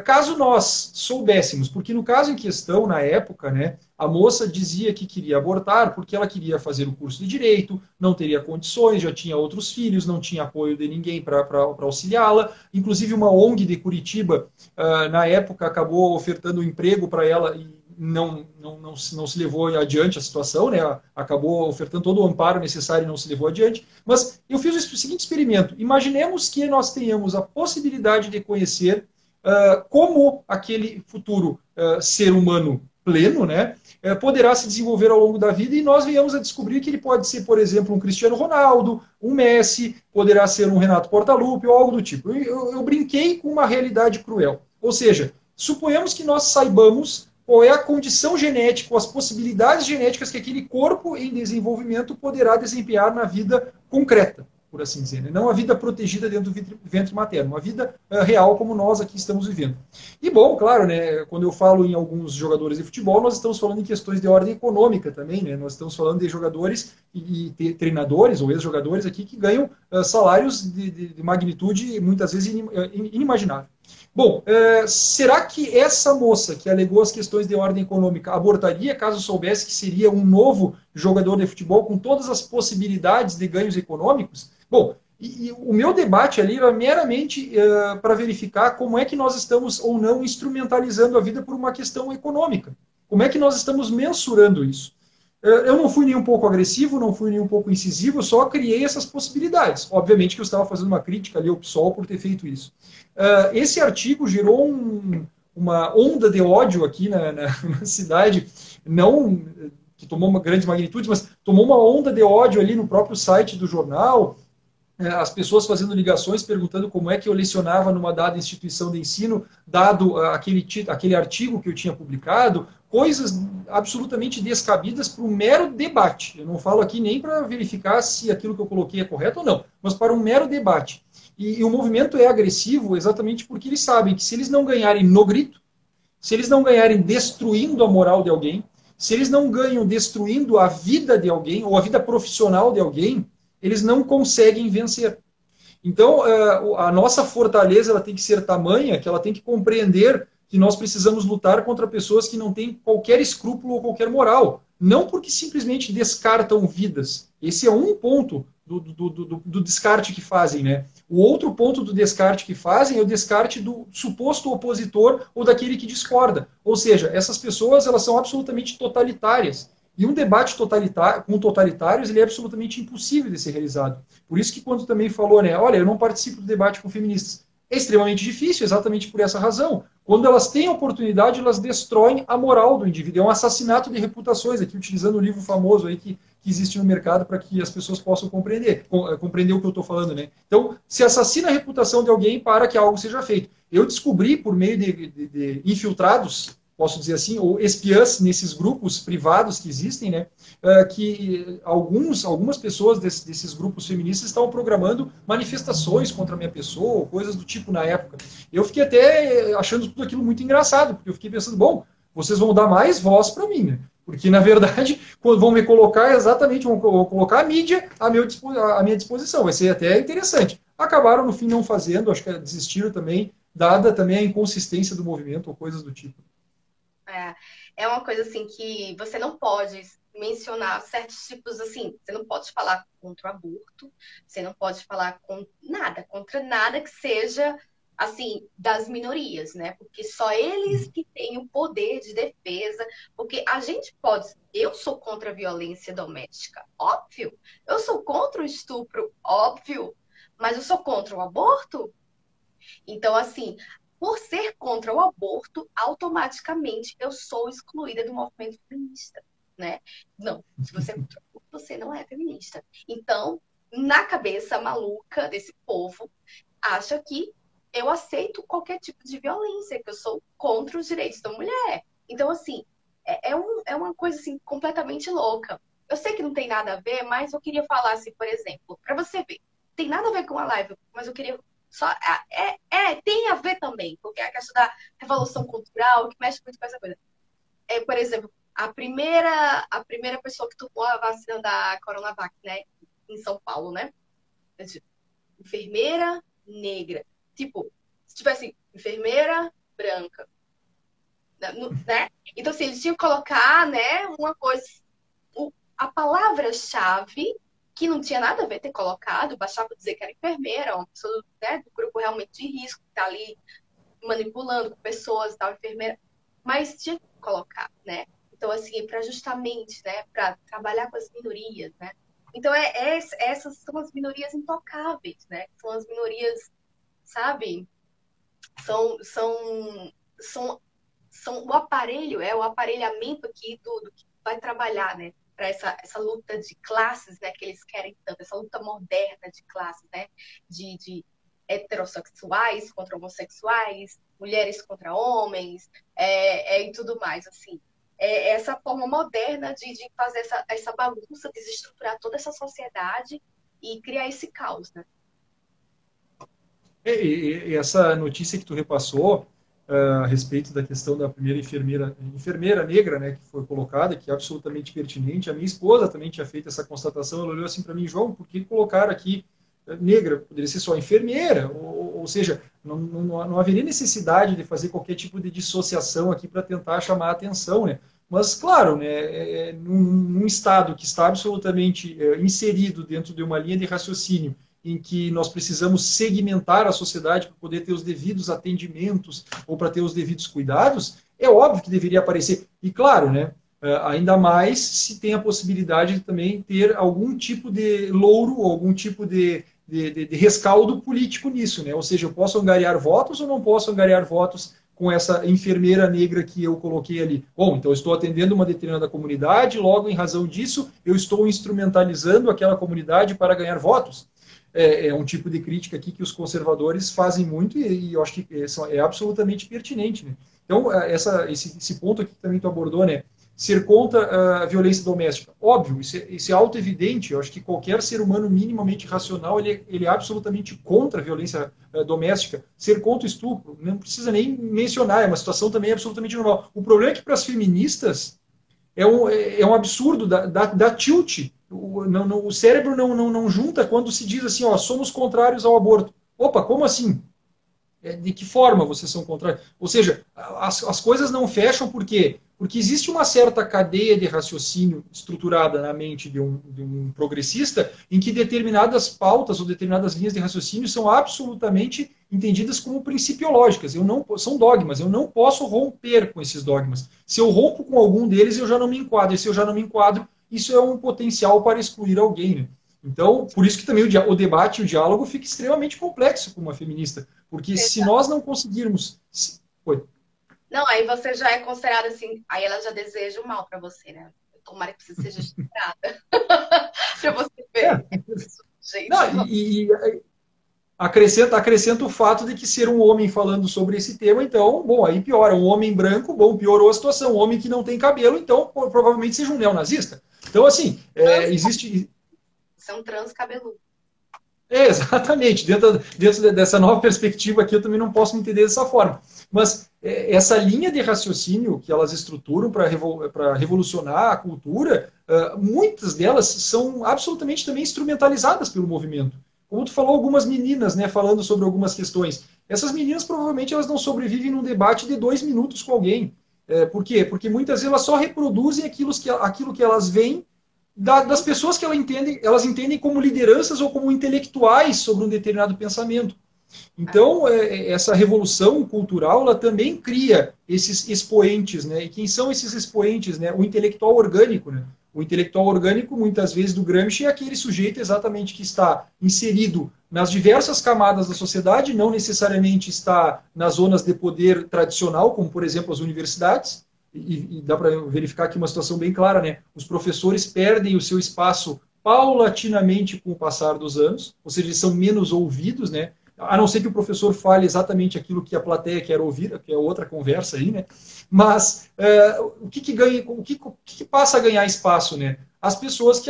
Caso nós soubéssemos, porque no caso em questão, na época, né, a moça dizia que queria abortar porque ela queria fazer o curso de direito, não teria condições, já tinha outros filhos, não tinha apoio de ninguém para auxiliá-la. Inclusive, uma ONG de Curitiba, na época, acabou ofertando um emprego para ela e não se levou adiante a situação, né? Acabou ofertando todo o amparo necessário e não se levou adiante. Mas eu fiz o seguinte experimento. Imaginemos que nós tenhamos a possibilidade de conhecer como aquele futuro ser humano pleno, né, poderá se desenvolver ao longo da vida e nós venhamos a descobrir que ele pode ser, por exemplo, um Cristiano Ronaldo, um Messi, poderá ser um Renato Portaluppi ou algo do tipo. Eu brinquei com uma realidade cruel. Ou seja, suponhamos que nós saibamos qual é a condição genética, as possibilidades genéticas que aquele corpo em desenvolvimento poderá desempenhar na vida concreta, por assim dizer, né? Não a vida protegida dentro do ventre materno, uma vida real como nós aqui estamos vivendo. E bom, claro, né, quando eu falo em alguns jogadores de futebol, nós estamos falando em questões de ordem econômica também, né? Nós estamos falando de jogadores e treinadores ou ex-jogadores aqui que ganham salários de magnitude muitas vezes inimaginável. Bom, será que essa moça que alegou as questões de ordem econômica abortaria caso soubesse que seria um novo jogador de futebol com todas as possibilidades de ganhos econômicos? Bom, e o meu debate ali era meramente para verificar como é que nós estamos ou não instrumentalizando a vida por uma questão econômica. Como é que nós estamos mensurando isso? Eu não fui nem um pouco agressivo, não fui nem um pouco incisivo, eu só criei essas possibilidades. Obviamente que eu estava fazendo uma crítica ali ao PSOL por ter feito isso. Esse artigo gerou uma onda de ódio aqui na cidade, não que tomou uma grande magnitude, mas tomou uma onda de ódio ali no próprio site do jornal, as pessoas fazendo ligações, perguntando como é que eu lecionava numa dada instituição de ensino, dado aquele artigo que eu tinha publicado, coisas absolutamente descabidas para um mero debate. Eu não falo aqui nem para verificar se aquilo que eu coloquei é correto ou não, mas para um mero debate. E o movimento é agressivo exatamente porque eles sabem que se eles não ganharem no grito, se eles não ganharem destruindo a moral de alguém, se eles não ganham destruindo a vida de alguém ou a vida profissional de alguém, eles não conseguem vencer. Então, a nossa fortaleza ela tem que ser tamanha que ela tem que compreender que nós precisamos lutar contra pessoas que não têm qualquer escrúpulo ou qualquer moral. Não porque simplesmente descartam vidas. Esse é um ponto do descarte que fazem, né? O outro ponto do descarte que fazem é o descarte do suposto opositor ou daquele que discorda. Ou seja, essas pessoas elas são absolutamente totalitárias. E um debate com totalitários ele é absolutamente impossível de ser realizado. Por isso que quando também falou, né, olha, eu não participo do debate com feministas, é extremamente difícil, exatamente por essa razão. Quando elas têm a oportunidade, elas destroem a moral do indivíduo. É um assassinato de reputações, aqui utilizando um livro famoso aí que existe no mercado para que as pessoas possam compreender o que eu estou falando, né? Então, se assassina a reputação de alguém para que algo seja feito. Eu descobri, por meio de infiltrados, posso dizer assim, ou espiãs nesses grupos privados que existem, né, que algumas pessoas desses grupos feministas estavam programando manifestações contra a minha pessoa, ou coisas do tipo na época. Eu fiquei até achando tudo aquilo muito engraçado, porque eu fiquei pensando, bom, vocês vão dar mais voz para mim, né? Porque, na verdade, quando vão me colocar exatamente, vão colocar a mídia à minha disposição. Vai ser até interessante. Acabaram, no fim, não fazendo, acho que desistiram também, dada também a inconsistência do movimento ou coisas do tipo. É uma coisa assim que você não pode mencionar certos tipos assim, você não pode falar contra o aborto, você não pode falar contra nada que seja assim das minorias, né? Porque só eles que têm o poder de defesa, porque a gente pode, eu sou contra a violência doméstica, óbvio. Eu sou contra o estupro, óbvio. Mas eu sou contra o aborto? Então, assim, por ser contra o aborto, automaticamente eu sou excluída do movimento feminista, né? Não, se você é contra o aborto, você não é feminista. Então, na cabeça maluca desse povo, acha que eu aceito qualquer tipo de violência, que eu sou contra os direitos da mulher. Então, assim, é uma coisa assim, completamente louca. eu sei que não tem nada a ver, mas eu queria falar assim, por exemplo, para você ver, tem nada a ver com a live, mas eu queria só tem a ver também, porque é a questão da revolução cultural que mexe muito com essa coisa. Por exemplo, a primeira pessoa que tomou a vacina da Coronavac, né, em São Paulo, né? Enfermeira negra. Tipo, se tivesse enfermeira branca, né? Então, assim, eles tinham que colocar, né, uma coisa, a palavra-chave, que não tinha nada a ver ter colocado, bastava dizer que era enfermeira, uma pessoa, né, do grupo realmente de risco, que tá ali manipulando com pessoas e tal, enfermeira, mas tinha que colocar, né? Então, assim, para justamente, né, para trabalhar com as minorias, né? Então, essas são as minorias intocáveis, né? São as minorias, sabe? São o aparelho, o aparelhamento aqui do que vai trabalhar, né? Para essa luta de classes, né? Que eles querem tanto, essa luta moderna de classes, né? De heterossexuais contra homossexuais, mulheres contra homens, e tudo mais, assim. Essa forma moderna de fazer essa bagunça, desestruturar toda essa sociedade e criar esse caos, né? E essa notícia que tu repassou a respeito da questão da primeira enfermeira negra, né, que foi colocada, que é absolutamente pertinente. A minha esposa também tinha feito essa constatação. Ela olhou assim para mim: João, por que colocaram aqui negra? Poderia ser só enfermeira, ou seja, não haveria necessidade de fazer qualquer tipo de dissociação aqui para tentar chamar a atenção, né? Mas, claro, né, num Estado que está absolutamente inserido dentro de uma linha de raciocínio em que nós precisamos segmentar a sociedade para poder ter os devidos atendimentos ou para ter os devidos cuidados, é óbvio que deveria aparecer. E, claro, né, ainda mais se tem a possibilidade de também ter algum tipo de louro, algum tipo de rescaldo político nisso, né? Ou seja, eu posso angariar votos ou não posso angariar votos com essa enfermeira negra que eu coloquei ali? Bom, então eu estou atendendo uma determinada comunidade, logo, em razão disso, eu estou instrumentalizando aquela comunidade para ganhar votos. Um tipo de crítica aqui que os conservadores fazem muito e eu acho que é absolutamente pertinente, né? Então, esse ponto aqui que também tu abordou, né? Ser contra a violência doméstica. Óbvio, isso é auto-evidente. Eu acho que qualquer ser humano minimamente racional, ele é absolutamente contra a violência doméstica. Ser contra o estupro, não precisa nem mencionar, é uma situação também absolutamente normal. O problema é que para as feministas é um absurdo, da tilt. O cérebro não junta quando se diz assim, ó, somos contrários ao aborto. Opa, como assim? De que forma vocês são contrários? Ou seja, as coisas não fecham por quê? Porque existe uma certa cadeia de raciocínio estruturada na mente de um progressista em que determinadas pautas ou determinadas linhas de raciocínio são absolutamente entendidas como principiológicas. São dogmas, eu não posso romper com esses dogmas. Se eu rompo com algum deles, eu já não me enquadro. E se eu já não me enquadro, isso é um potencial para excluir alguém, né? Então, por isso que também o debate, o diálogo fica extremamente complexo com uma feminista. Porque se nós não conseguirmos... Oi. Não, aí você já é considerada assim, aí ela já deseja o mal pra você, né? Tomara que você seja estuprada. Pra você ver. Gente. Não, acrescenta o fato de que ser um homem falando sobre esse tema, então, bom, aí piora. Um homem branco, bom, piorou a situação. Um homem que não tem cabelo, então, provavelmente seja um neonazista. Então, assim, existe... Você é um trans cabeludo. Exatamente. Dentro dessa nova perspectiva aqui, eu também não posso me entender dessa forma. Mas essa linha de raciocínio que elas estruturam para revolucionar a cultura, muitas delas são absolutamente também instrumentalizadas pelo movimento. Como tu falou, algumas meninas, né, falando sobre algumas questões. Essas meninas, provavelmente, elas não sobrevivem num debate de 2 minutos com alguém. Por quê? Porque muitas vezes elas só reproduzem aquilo que elas veem das pessoas que elas entendem como lideranças ou como intelectuais sobre um determinado pensamento. Então, essa revolução cultural, ela também cria esses expoentes, né? E quem são esses expoentes, né? O intelectual orgânico, né? O intelectual orgânico, muitas vezes, do Gramsci, é aquele sujeito exatamente que está inserido nas diversas camadas da sociedade, não necessariamente está nas zonas de poder tradicional, como, por exemplo, as universidades, e dá para verificar aqui uma situação bem clara, né? Os professores perdem o seu espaço paulatinamente com o passar dos anos, ou seja, eles são menos ouvidos, né? a não ser que o professor fale exatamente aquilo que a plateia quer ouvir, que é outra conversa aí, né? Mas o que ganha, o que passa a ganhar espaço, né? As pessoas que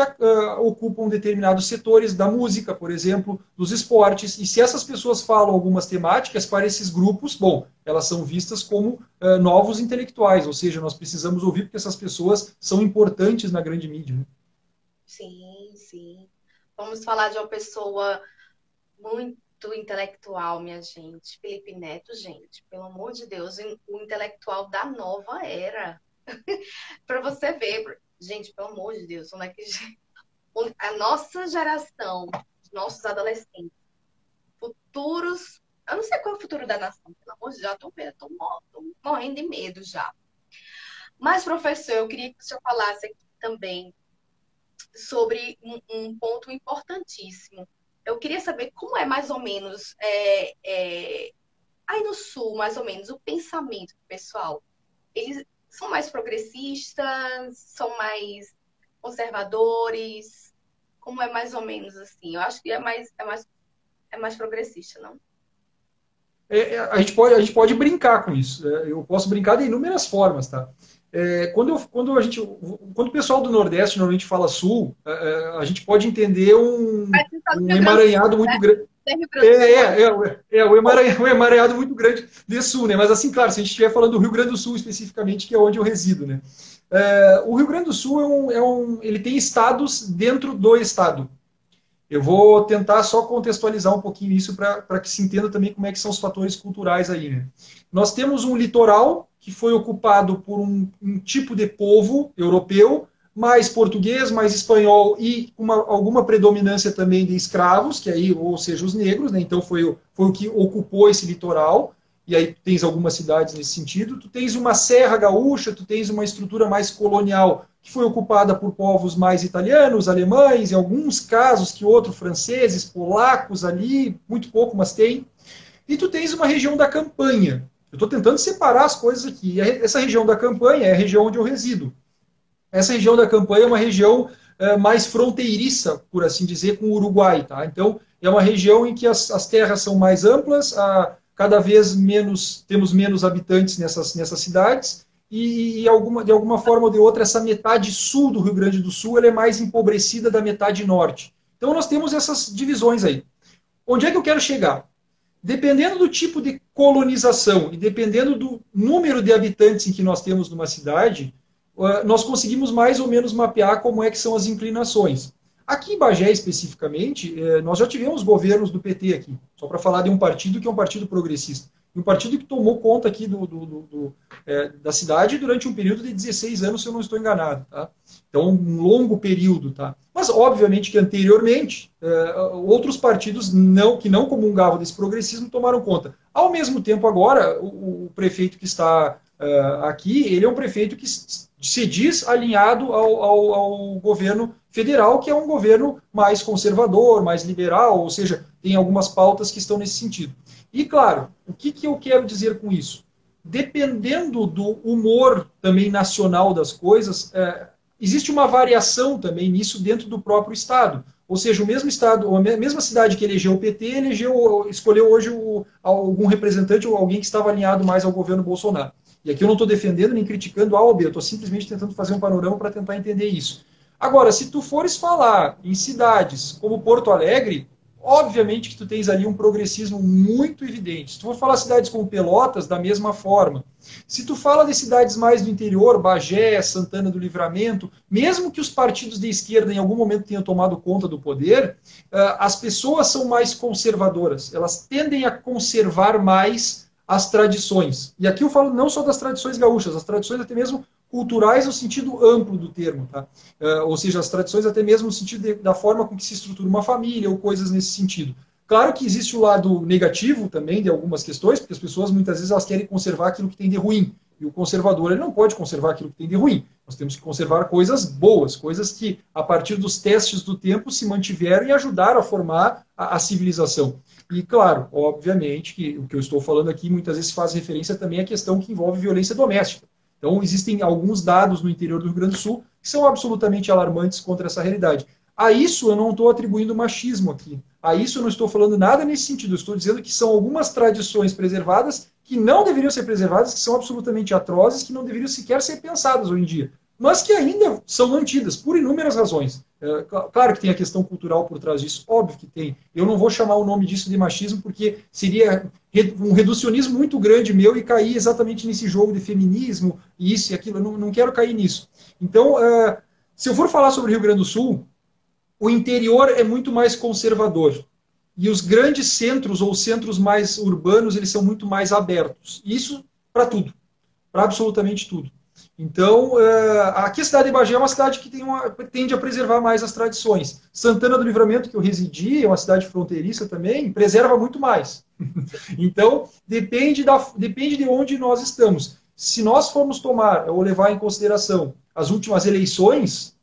ocupam determinados setores da música, por exemplo, dos esportes, e se essas pessoas falam algumas temáticas para esses grupos, bom, elas são vistas como novos intelectuais, ou seja, nós precisamos ouvir porque essas pessoas são importantes na grande mídia. Né? Sim, sim. Vamos falar de uma pessoa muito intelectual, minha gente. Felipe Neto, gente, pelo amor de Deus, o intelectual da nova era. Para você ver, gente, pelo amor de Deus, onde é que a nossa geração, os nossos adolescentes, futuros, eu não sei qual é o futuro da nação, pelo amor de Deus, já tô morrendo de medo já. Mas, professor, eu queria que o senhor falasse aqui também sobre um ponto importantíssimo. Eu queria saber como é mais ou menos aí no Sul, mais ou menos, o pensamento do pessoal. Eles são mais progressistas, são mais conservadores? Como é mais ou menos assim? Eu acho que é mais progressista, não? A gente pode brincar com isso. Eu posso brincar de inúmeras formas, tá? Quando o pessoal do Nordeste normalmente fala Sul, a gente pode entender um emaranhado muito grande. Um emaranhado muito grande de Sul, né? Mas assim, claro, se a gente estiver falando do Rio Grande do Sul especificamente, que é onde eu resido, né? O Rio Grande do Sul ele tem estados dentro do estado. Eu vou tentar só contextualizar um pouquinho isso para que se entenda também como é que são os fatores culturais aí. Né? Nós temos um litoral que foi ocupado por um tipo de povo europeu, mais português, mais espanhol e alguma predominância também de escravos, que aí, ou seja, os negros, né? Então foi o que ocupou esse litoral, e aí tu tens algumas cidades nesse sentido. Tu tens uma serra gaúcha, tu tens uma estrutura mais colonial, que foi ocupada por povos mais italianos, alemães, em alguns casos que outros franceses, polacos ali, muito pouco, mas tem. E tu tens uma região da campanha. Eu estou tentando separar as coisas aqui. Essa região da campanha é a região onde eu resido. Essa região da campanha é uma região mais fronteiriça, por assim dizer, com o Uruguai. Tá? Então, é uma região em que as terras são mais amplas, cada vez temos menos habitantes nessas cidades, e de alguma forma ou de outra, essa metade sul do Rio Grande do Sul ela é mais empobrecida da metade norte. Então, nós temos essas divisões aí. Onde é que eu quero chegar? Dependendo do tipo de colonização e dependendo do número de habitantes em que nós temos numa cidade, nós conseguimos mais ou menos mapear como é que são as inclinações. Aqui em Bagé, especificamente, nós já tivemos governos do PT aqui, só para falar de um partido que é um partido progressista. E um partido que tomou conta aqui da cidade durante um período de 16 anos, se eu não estou enganado. Tá? Então, um longo período. Tá? Mas, obviamente, que anteriormente, outros partidos que não comungavam desse progressismo tomaram conta. Ao mesmo tempo, agora, o prefeito que está aqui, ele é um prefeito que se diz alinhado ao governo federal, que é um governo mais conservador, mais liberal, ou seja, tem algumas pautas que estão nesse sentido. E, claro, o que eu quero dizer com isso? Dependendo do humor também nacional das coisas, existe uma variação também nisso dentro do próprio Estado. Ou seja, o mesmo Estado, a mesma cidade que elegeu o PT, escolheu hoje algum representante ou alguém que estava alinhado mais ao governo Bolsonaro. E aqui eu não estou defendendo nem criticando A ou B, eu estou simplesmente tentando fazer um panorama para tentar entender isso. Agora, se tu fores falar em cidades como Porto Alegre, obviamente que tu tens ali um progressismo muito evidente. Se tu for falar cidades como Pelotas, da mesma forma. Se tu fala de cidades mais do interior, Bagé, Santana do Livramento, mesmo que os partidos de esquerda em algum momento tenham tomado conta do poder, as pessoas são mais conservadoras. Elas tendem a conservar mais as tradições. E aqui eu falo não só das tradições gaúchas, as tradições até mesmo culturais no sentido amplo do termo, tá? Ou seja, as tradições até mesmo no sentido da forma com que se estrutura uma família ou coisas nesse sentido. Claro que existe o lado negativo também de algumas questões, porque as pessoas muitas vezes elas querem conservar aquilo que tem de ruim. E o conservador ele não pode conservar aquilo que tem de ruim. Nós temos que conservar coisas boas, coisas que, a partir dos testes do tempo, se mantiveram e ajudaram a formar a civilização. E, claro, obviamente, que o que eu estou falando aqui muitas vezes faz referência também à questão que envolve violência doméstica. Então, existem alguns dados no interior do Rio Grande do Sul que são absolutamente alarmantes contra essa realidade. A isso eu não estou atribuindo machismo aqui. A isso eu não estou falando nada nesse sentido. Eu estou dizendo que são algumas tradições preservadas que não deveriam ser preservadas, que são absolutamente atrozes, que não deveriam sequer ser pensadas hoje em dia, mas que ainda são mantidas por inúmeras razões. Claro que tem a questão cultural por trás disso, óbvio que tem. Eu não vou chamar o nome disso de machismo, porque seria um reducionismo muito grande meu e cair exatamente nesse jogo de feminismo, e isso e aquilo. Eu não quero cair nisso. Então, se eu for falar sobre o Rio Grande do Sul, o interior é muito mais conservador. E os grandes centros, ou centros mais urbanos, eles são muito mais abertos. Isso para tudo, para absolutamente tudo. Então, aqui a cidade de Bagé é uma cidade que tende a preservar mais as tradições. Santana do Livramento, que eu residi, é uma cidade fronteiriça também, preserva muito mais. Então, depende de onde nós estamos. Se nós formos tomar ou levar em consideração as últimas eleições,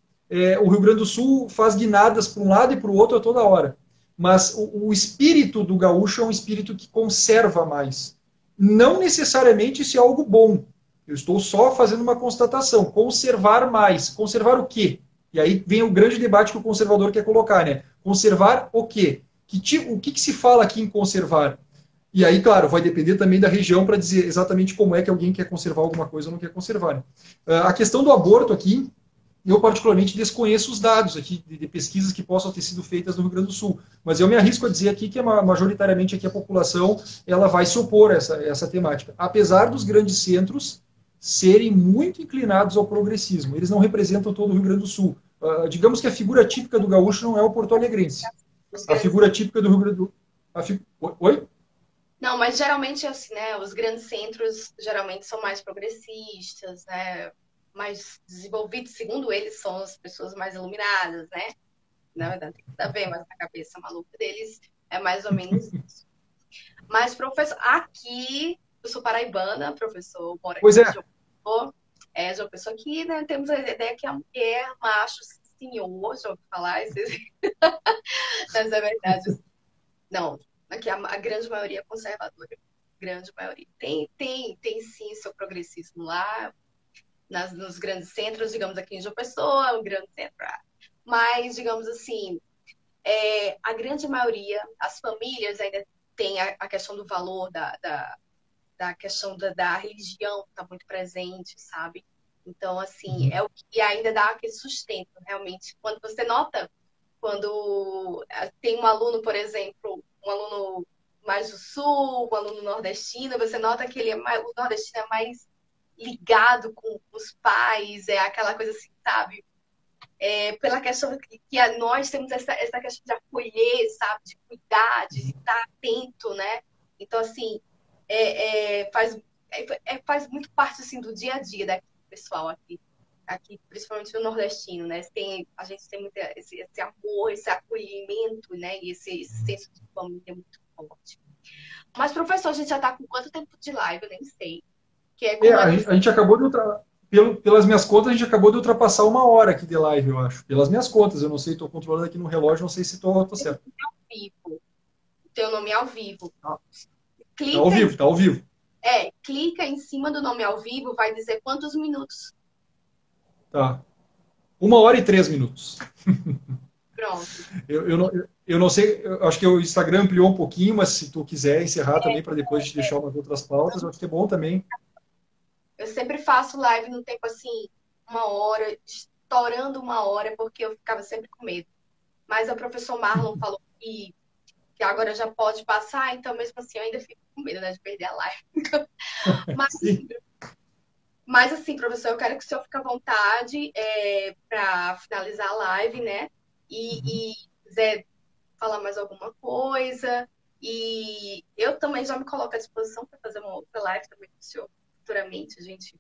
o Rio Grande do Sul faz guinadas para um lado e para o outro a toda hora. Mas o espírito do gaúcho é um espírito que conserva mais. Não necessariamente isso é algo bom. Eu estou só fazendo uma constatação. Conservar mais. Conservar o quê? E aí vem o grande debate que o conservador quer colocar, né? Conservar o quê? O que se fala aqui em conservar? E aí, claro, vai depender também da região para dizer exatamente como é que alguém quer conservar alguma coisa ou não quer conservar. Né? A questão do aborto aqui, eu particularmente desconheço os dados aqui de pesquisas que possam ter sido feitas no Rio Grande do Sul, mas eu me arrisco a dizer aqui que majoritariamente aqui a população ela vai se opor a essa temática, apesar dos grandes centros serem muito inclinados ao progressismo. Eles não representam todo o Rio Grande do Sul. Digamos que a figura típica do gaúcho não é o porto-alegrense. A figura típica do Rio Grande do Sul... Oi? Não, mas geralmente assim, né? Os grandes centros geralmente são mais progressistas, né? Mais desenvolvidos, segundo eles, são as pessoas mais iluminadas, né? Na verdade, tem que ver, mas na cabeça maluca deles é mais ou menos isso. Mas, professor, aqui, eu sou paraibana, professor, moro aqui Pois é. João Pessoa aqui, né? Temos a ideia que a mulher, macho, senhor, já ouviu falar? Mas é verdade. Não, aqui a grande maioria é conservadora. Grande maioria. Tem sim seu progressismo lá, nos grandes centros, digamos aqui em João Pessoa, um grande centro. Mas, digamos assim, a grande maioria, as famílias ainda tem a questão do valor da questão da religião, está muito presente, sabe? Então, assim, é o que ainda dá aquele sustento, realmente. Quando você nota, quando tem um aluno, por exemplo, um aluno mais do sul, um aluno nordestino, você nota que o nordestino é mais ligado com os pais, é aquela coisa assim, sabe? Pela questão que nós temos essa questão de acolher, sabe? De cuidar, de estar atento, né? Então, assim, faz muito parte, assim, do dia a dia daqui, pessoal, aqui principalmente no nordestino, né? A gente tem muito esse amor, esse acolhimento, né? E esse senso de família muito forte. Mas, professor, a gente já está com quanto tempo de live? Eu nem sei. A gente acabou de pelas minhas contas, a gente acabou de ultrapassar 1 hora aqui de live, eu acho. Pelas minhas contas, eu não sei, estou controlando aqui no relógio, não sei se estou certo. Teu nome é ao vivo. Está ao vivo, está ao vivo. Clica em cima do nome ao vivo, vai dizer quantos minutos. Tá. 1 hora e 3 minutos. Pronto. Eu não sei, eu acho que o Instagram ampliou um pouquinho, mas se tu quiser encerrar também para depois te deixar umas outras pautas, eu acho que é bom também. Eu sempre faço live no tempo assim, 1 hora, estourando 1 hora, porque eu ficava sempre com medo. Mas o professor Marlon falou que agora já pode passar, então mesmo assim eu ainda fico com medo, né, de perder a live. Mas assim, professor, eu quero que o senhor fique à vontade para finalizar a live, né? E quiser falar mais alguma coisa. E eu também já me coloco à disposição para fazer uma outra live também com o senhor. Futuramente a gente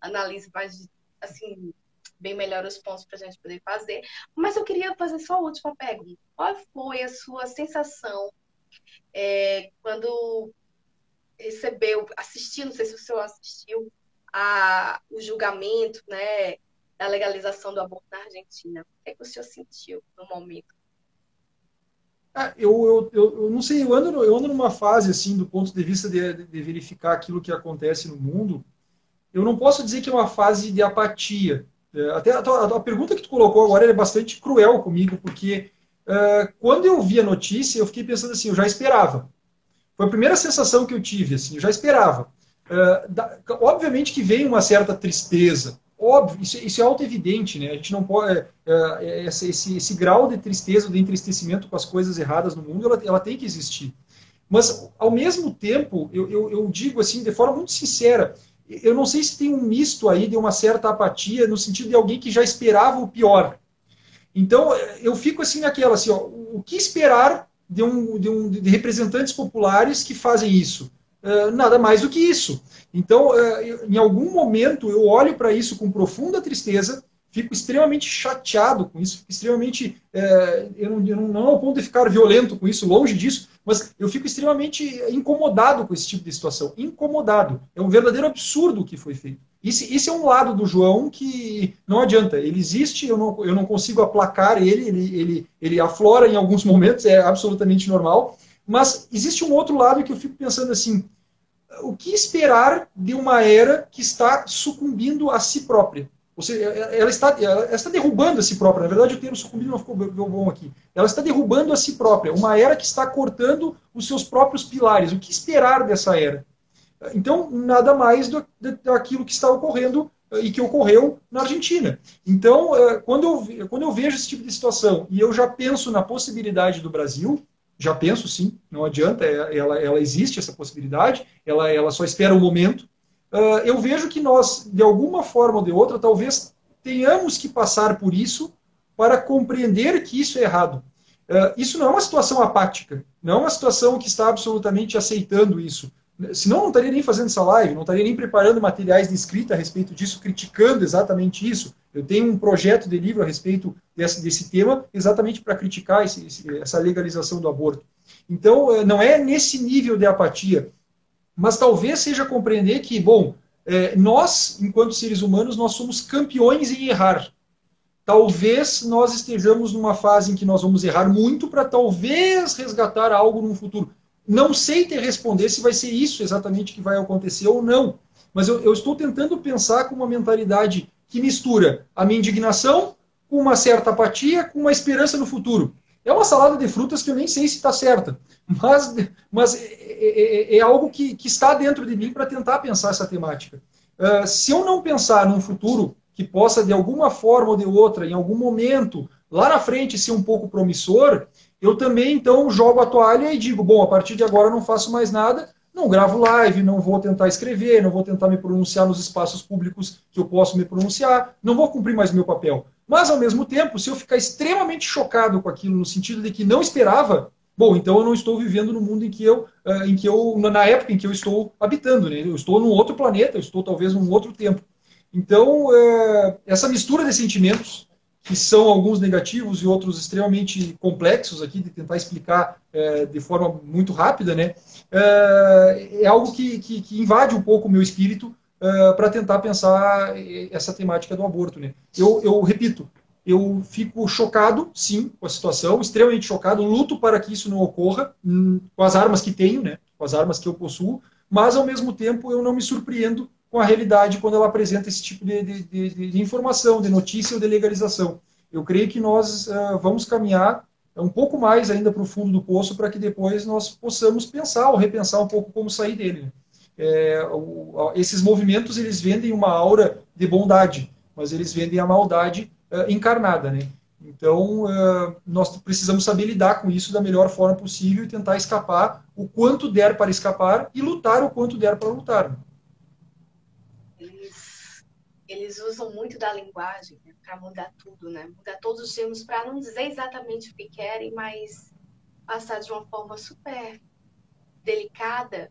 analisa mais, assim, bem melhor os pontos para a gente poder fazer. Mas eu queria fazer só a última pergunta. Qual foi a sua sensação quando assistiu, não sei se o senhor assistiu, o julgamento, né, da legalização do aborto na Argentina? O que o senhor sentiu no momento? Eu não sei, eu ando numa fase, assim, do ponto de vista de verificar aquilo que acontece no mundo. Eu não posso dizer que é uma fase de apatia, Até a pergunta que tu colocou agora é bastante cruel comigo, porque quando eu vi a notícia, eu fiquei pensando assim, eu já esperava. Foi a primeira sensação que eu tive, assim, eu já esperava. Obviamente que vem uma certa tristeza, óbvio, isso é auto-evidente, né? A gente não pode. Esse grau de tristeza, de entristecimento com as coisas erradas no mundo, ela tem que existir. Mas, ao mesmo tempo, eu digo assim, de forma muito sincera, eu não sei se tem um misto aí de uma certa apatia, no sentido de alguém que já esperava o pior. Então, eu fico assim naquela, assim, ó, o que esperar de representantes populares que fazem isso? Nada mais do que isso. Então, em algum momento, eu olho para isso com profunda tristeza, fico extremamente chateado com isso, fico extremamente. Eu não ao ponto de ficar violento com isso, longe disso, mas eu fico extremamente incomodado com esse tipo de situação. Incomodado. É um verdadeiro absurdo o que foi feito. Esse é um lado do João que não adianta. Ele existe, eu não consigo aplacar ele aflora em alguns momentos, é absolutamente normal. Mas existe um outro lado que eu fico pensando assim: o que esperar de uma era que está sucumbindo a si própria? Ou seja, ela está derrubando a si própria. Na verdade, o termo sucumbindo não ficou bom aqui. Ela está derrubando a si própria. Uma era que está cortando os seus próprios pilares. O que esperar dessa era? Então, nada mais daquilo que está ocorrendo e que ocorreu na Argentina. Então, quando eu vejo esse tipo de situação e eu já penso na possibilidade do Brasil, já penso sim, não adianta, ela existe essa possibilidade, ela só espera o momento. Eu vejo que nós, de alguma forma ou de outra, talvez tenhamos que passar por isso para compreender que isso é errado. Isso não é uma situação apática, não é uma situação que está absolutamente aceitando isso. Senão não estaria nem fazendo essa live, não estaria nem preparando materiais de escrita a respeito disso, criticando exatamente isso. Eu tenho um projeto de livro a respeito desse tema, exatamente para criticar essa legalização do aborto. Então, não é nesse nível de apatia, mas talvez seja compreender que, bom, nós, enquanto seres humanos, nós somos campeões em errar. Talvez nós estejamos numa fase em que nós vamos errar muito para talvez resgatar algo no futuro. Não sei te responder se vai ser isso exatamente que vai acontecer ou não, mas eu estou tentando pensar com uma mentalidade que mistura a minha indignação com uma certa apatia, com uma esperança no futuro. É uma salada de frutas que eu nem sei se está certa, mas é algo que está dentro de mim para tentar pensar essa temática. Se eu não pensar num futuro que possa, de alguma forma ou de outra, em algum momento, lá na frente, ser um pouco promissor, eu também, então, jogo a toalha e digo, bom, a partir de agora eu não faço mais nada, não gravo live, não vou tentar escrever, não vou tentar me pronunciar nos espaços públicos que eu posso me pronunciar, não vou cumprir mais meu papel. Mas, ao mesmo tempo, se eu ficar extremamente chocado com aquilo, no sentido de que não esperava, bom, então eu não estou vivendo no mundo na época em que eu estou habitando, né? Eu estou num outro planeta, eu estou talvez num outro tempo. Então, essa mistura de sentimentos, que são alguns negativos e outros extremamente complexos aqui, de tentar explicar de forma muito rápida, né? É algo que invade um pouco o meu espírito para tentar pensar essa temática do aborto, né? Eu repito, eu fico chocado, sim, com a situação, extremamente chocado, luto para que isso não ocorra, com as armas que tenho, né? Com as armas que eu possuo, mas, ao mesmo tempo, eu não me surpreendo com a realidade quando ela apresenta esse tipo de informação, de notícia ou de legalização. Eu creio que nós vamos caminhar um pouco mais ainda para o fundo do poço para que depois nós possamos pensar ou repensar um pouco como sair dele. Né? Esses movimentos, eles vendem uma aura de bondade, mas eles vendem a maldade encarnada. Né? Então, nós precisamos saber lidar com isso da melhor forma possível e tentar escapar o quanto der para escapar e lutar o quanto der para lutar. Né? Eles usam muito da linguagem, né, para mudar tudo, né? Mudar todos os termos para não dizer exatamente o que querem, mas passar de uma forma super delicada,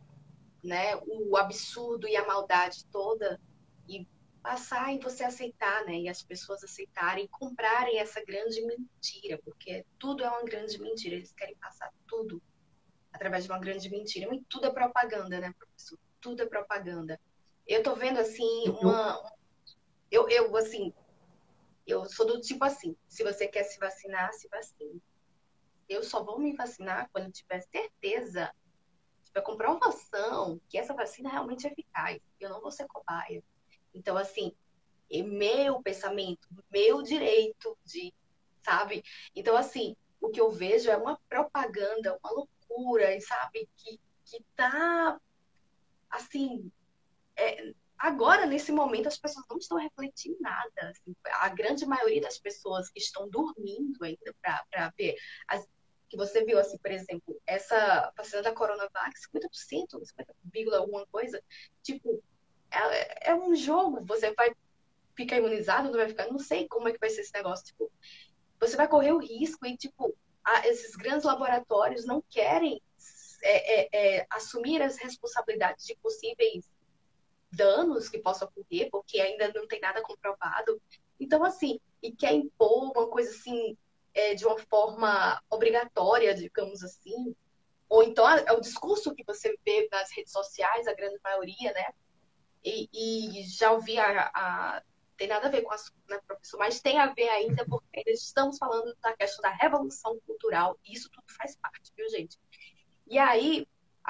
né? O absurdo e a maldade toda e passar e você aceitar, né? E as pessoas aceitarem, comprarem essa grande mentira, porque tudo é uma grande mentira. Eles querem passar tudo através de uma grande mentira. E tudo é propaganda, né, professor? Tudo é propaganda. Eu tô vendo assim assim, eu sou do tipo assim, se você quer se vacinar, se vacine. Eu só vou me vacinar quando eu tiver certeza, tiver comprovação que essa vacina realmente é eficaz. Eu não vou ser cobaia. Então, assim, meu pensamento, meu direito de, sabe? Então, assim, o que eu vejo é uma propaganda, uma loucura, e sabe? Que tá, assim, agora, nesse momento, as pessoas não estão refletindo nada. Assim, a grande maioria das pessoas que estão dormindo ainda para ver. Que você viu, assim, por exemplo, essa vacina da Coronavac, 50%, 50, alguma coisa, tipo, é um jogo. Você vai ficar imunizado, não vai ficar? Não sei como é que vai ser esse negócio. Tipo, você vai correr o risco e, tipo, esses grandes laboratórios não querem assumir as responsabilidades de possíveis danos que possam ocorrer, porque ainda não tem nada comprovado. Então, assim, e quer impor uma coisa assim, de uma forma obrigatória, digamos assim, ou então é o discurso que você vê nas redes sociais, a grande maioria, né? E já ouvi tem nada a ver com a assunto, né, professor? Mas tem a ver ainda porque ainda estamos falando da questão da revolução cultural, e isso tudo faz parte, viu, gente? E aí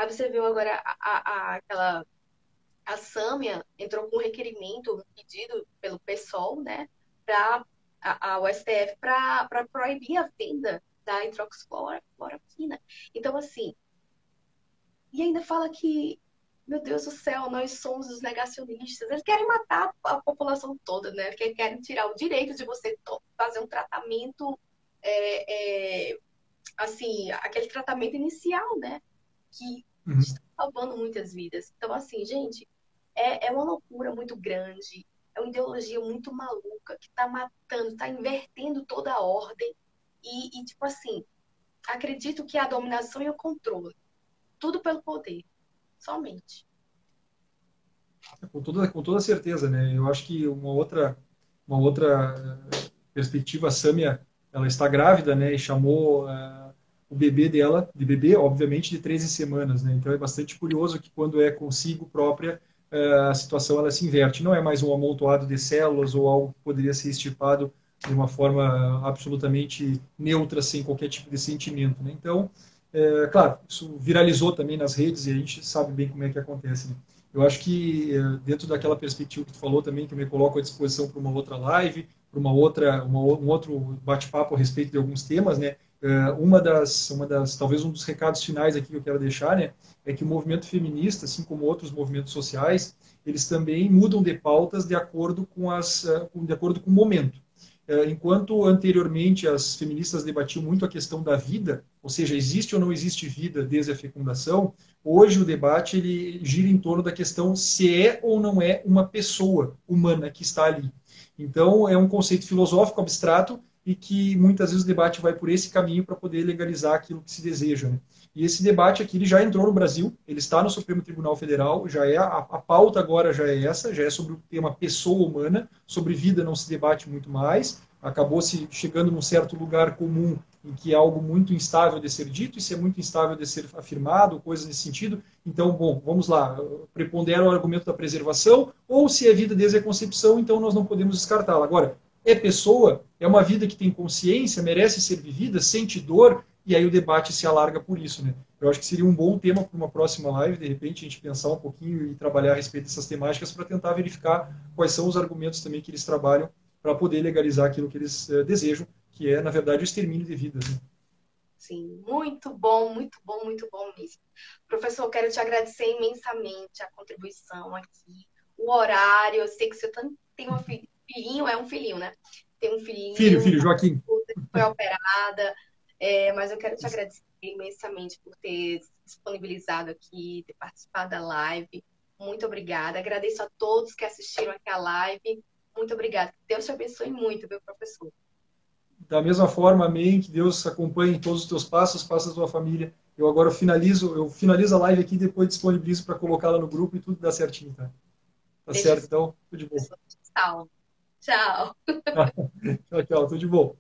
você viu agora aquela a Sâmia entrou com um requerimento, um pedido pelo PSOL, né, para o STF para proibir a venda da hidroxicloroquina. Então, assim, e ainda fala que, meu Deus do céu, nós somos os negacionistas. Eles querem matar a população toda, né? Querem tirar o direito de você fazer um tratamento, é, é, assim, aquele tratamento inicial, né? Que Uhum. está salvando muitas vidas. Então, assim, gente, é uma loucura muito grande, é uma ideologia muito maluca que está matando, está invertendo toda a ordem tipo assim, acredito que a dominação e o controle, tudo pelo poder, somente. Com toda certeza, né? Eu acho que uma outra perspectiva, a Sâmia, ela está grávida, né? E chamou o bebê dela, de bebê, obviamente, de 13 semanas, né? Então é bastante curioso que quando é consigo própria, a situação ela se inverte. Não é mais um amontoado de células ou algo que poderia ser estipado de uma forma absolutamente neutra, sem qualquer tipo de sentimento, né? Então, claro, isso viralizou também nas redes e a gente sabe bem como é que acontece, né? Eu acho que dentro daquela perspectiva que tu falou também, que eu me coloco à disposição para uma outra live, para um outro bate-papo a respeito de alguns temas, né? Talvez um dos recados finais aqui que eu quero deixar, né, é que o movimento feminista, assim como outros movimentos sociais, eles também mudam de pautas de acordo com o momento. Enquanto anteriormente as feministas debatiam muito a questão da vida, ou seja, existe ou não existe vida desde a fecundação, hoje o debate ele gira em torno da questão se é ou não é uma pessoa humana que está ali. Então, é um conceito filosófico abstrato e que muitas vezes o debate vai por esse caminho para poder legalizar aquilo que se deseja. Né? E esse debate aqui ele já entrou no Brasil, ele está no Supremo Tribunal Federal, já é a pauta agora já é essa, já é sobre o tema pessoa humana, sobre vida não se debate muito mais, acabou se chegando num certo lugar comum em que é algo muito instável de ser dito, e se é muito instável de ser afirmado, coisas nesse sentido. Então, bom, vamos lá, prepondera o argumento da preservação, ou se é vida desde a concepção, então nós não podemos descartá-la. Agora, é pessoa, é uma vida que tem consciência, merece ser vivida, sente dor, e aí o debate se alarga por isso, né? Eu acho que seria um bom tema para uma próxima live, de repente a gente pensar um pouquinho e trabalhar a respeito dessas temáticas para tentar verificar quais são os argumentos também que eles trabalham para poder legalizar aquilo que eles desejam, que é, na verdade, o extermínio de vidas. Né? Sim, muito bom, muito bom, muito bom mesmo. Professor, eu quero te agradecer imensamente a contribuição aqui, o horário. Eu sei que você tem um filhinho, é um filhinho, né? Tem um Filho, filhinho, filho, tá, Joaquim. foi operada, mas eu quero te agradecer imensamente por ter se disponibilizado aqui, ter participado da live. Muito obrigada. Agradeço a todos que assistiram aqui a live. Muito obrigada. Deus te abençoe muito, meu professor. Da mesma forma, amém, que Deus acompanhe todos os teus passos, passos da tua família. Eu finalizo a live aqui e depois disponibilizo para colocá-la no grupo e tudo dá certinho, tá? Tá Deixa certo, então, tudo de bom. salvo. Tchau. Tchau, tchau, tudo de bom.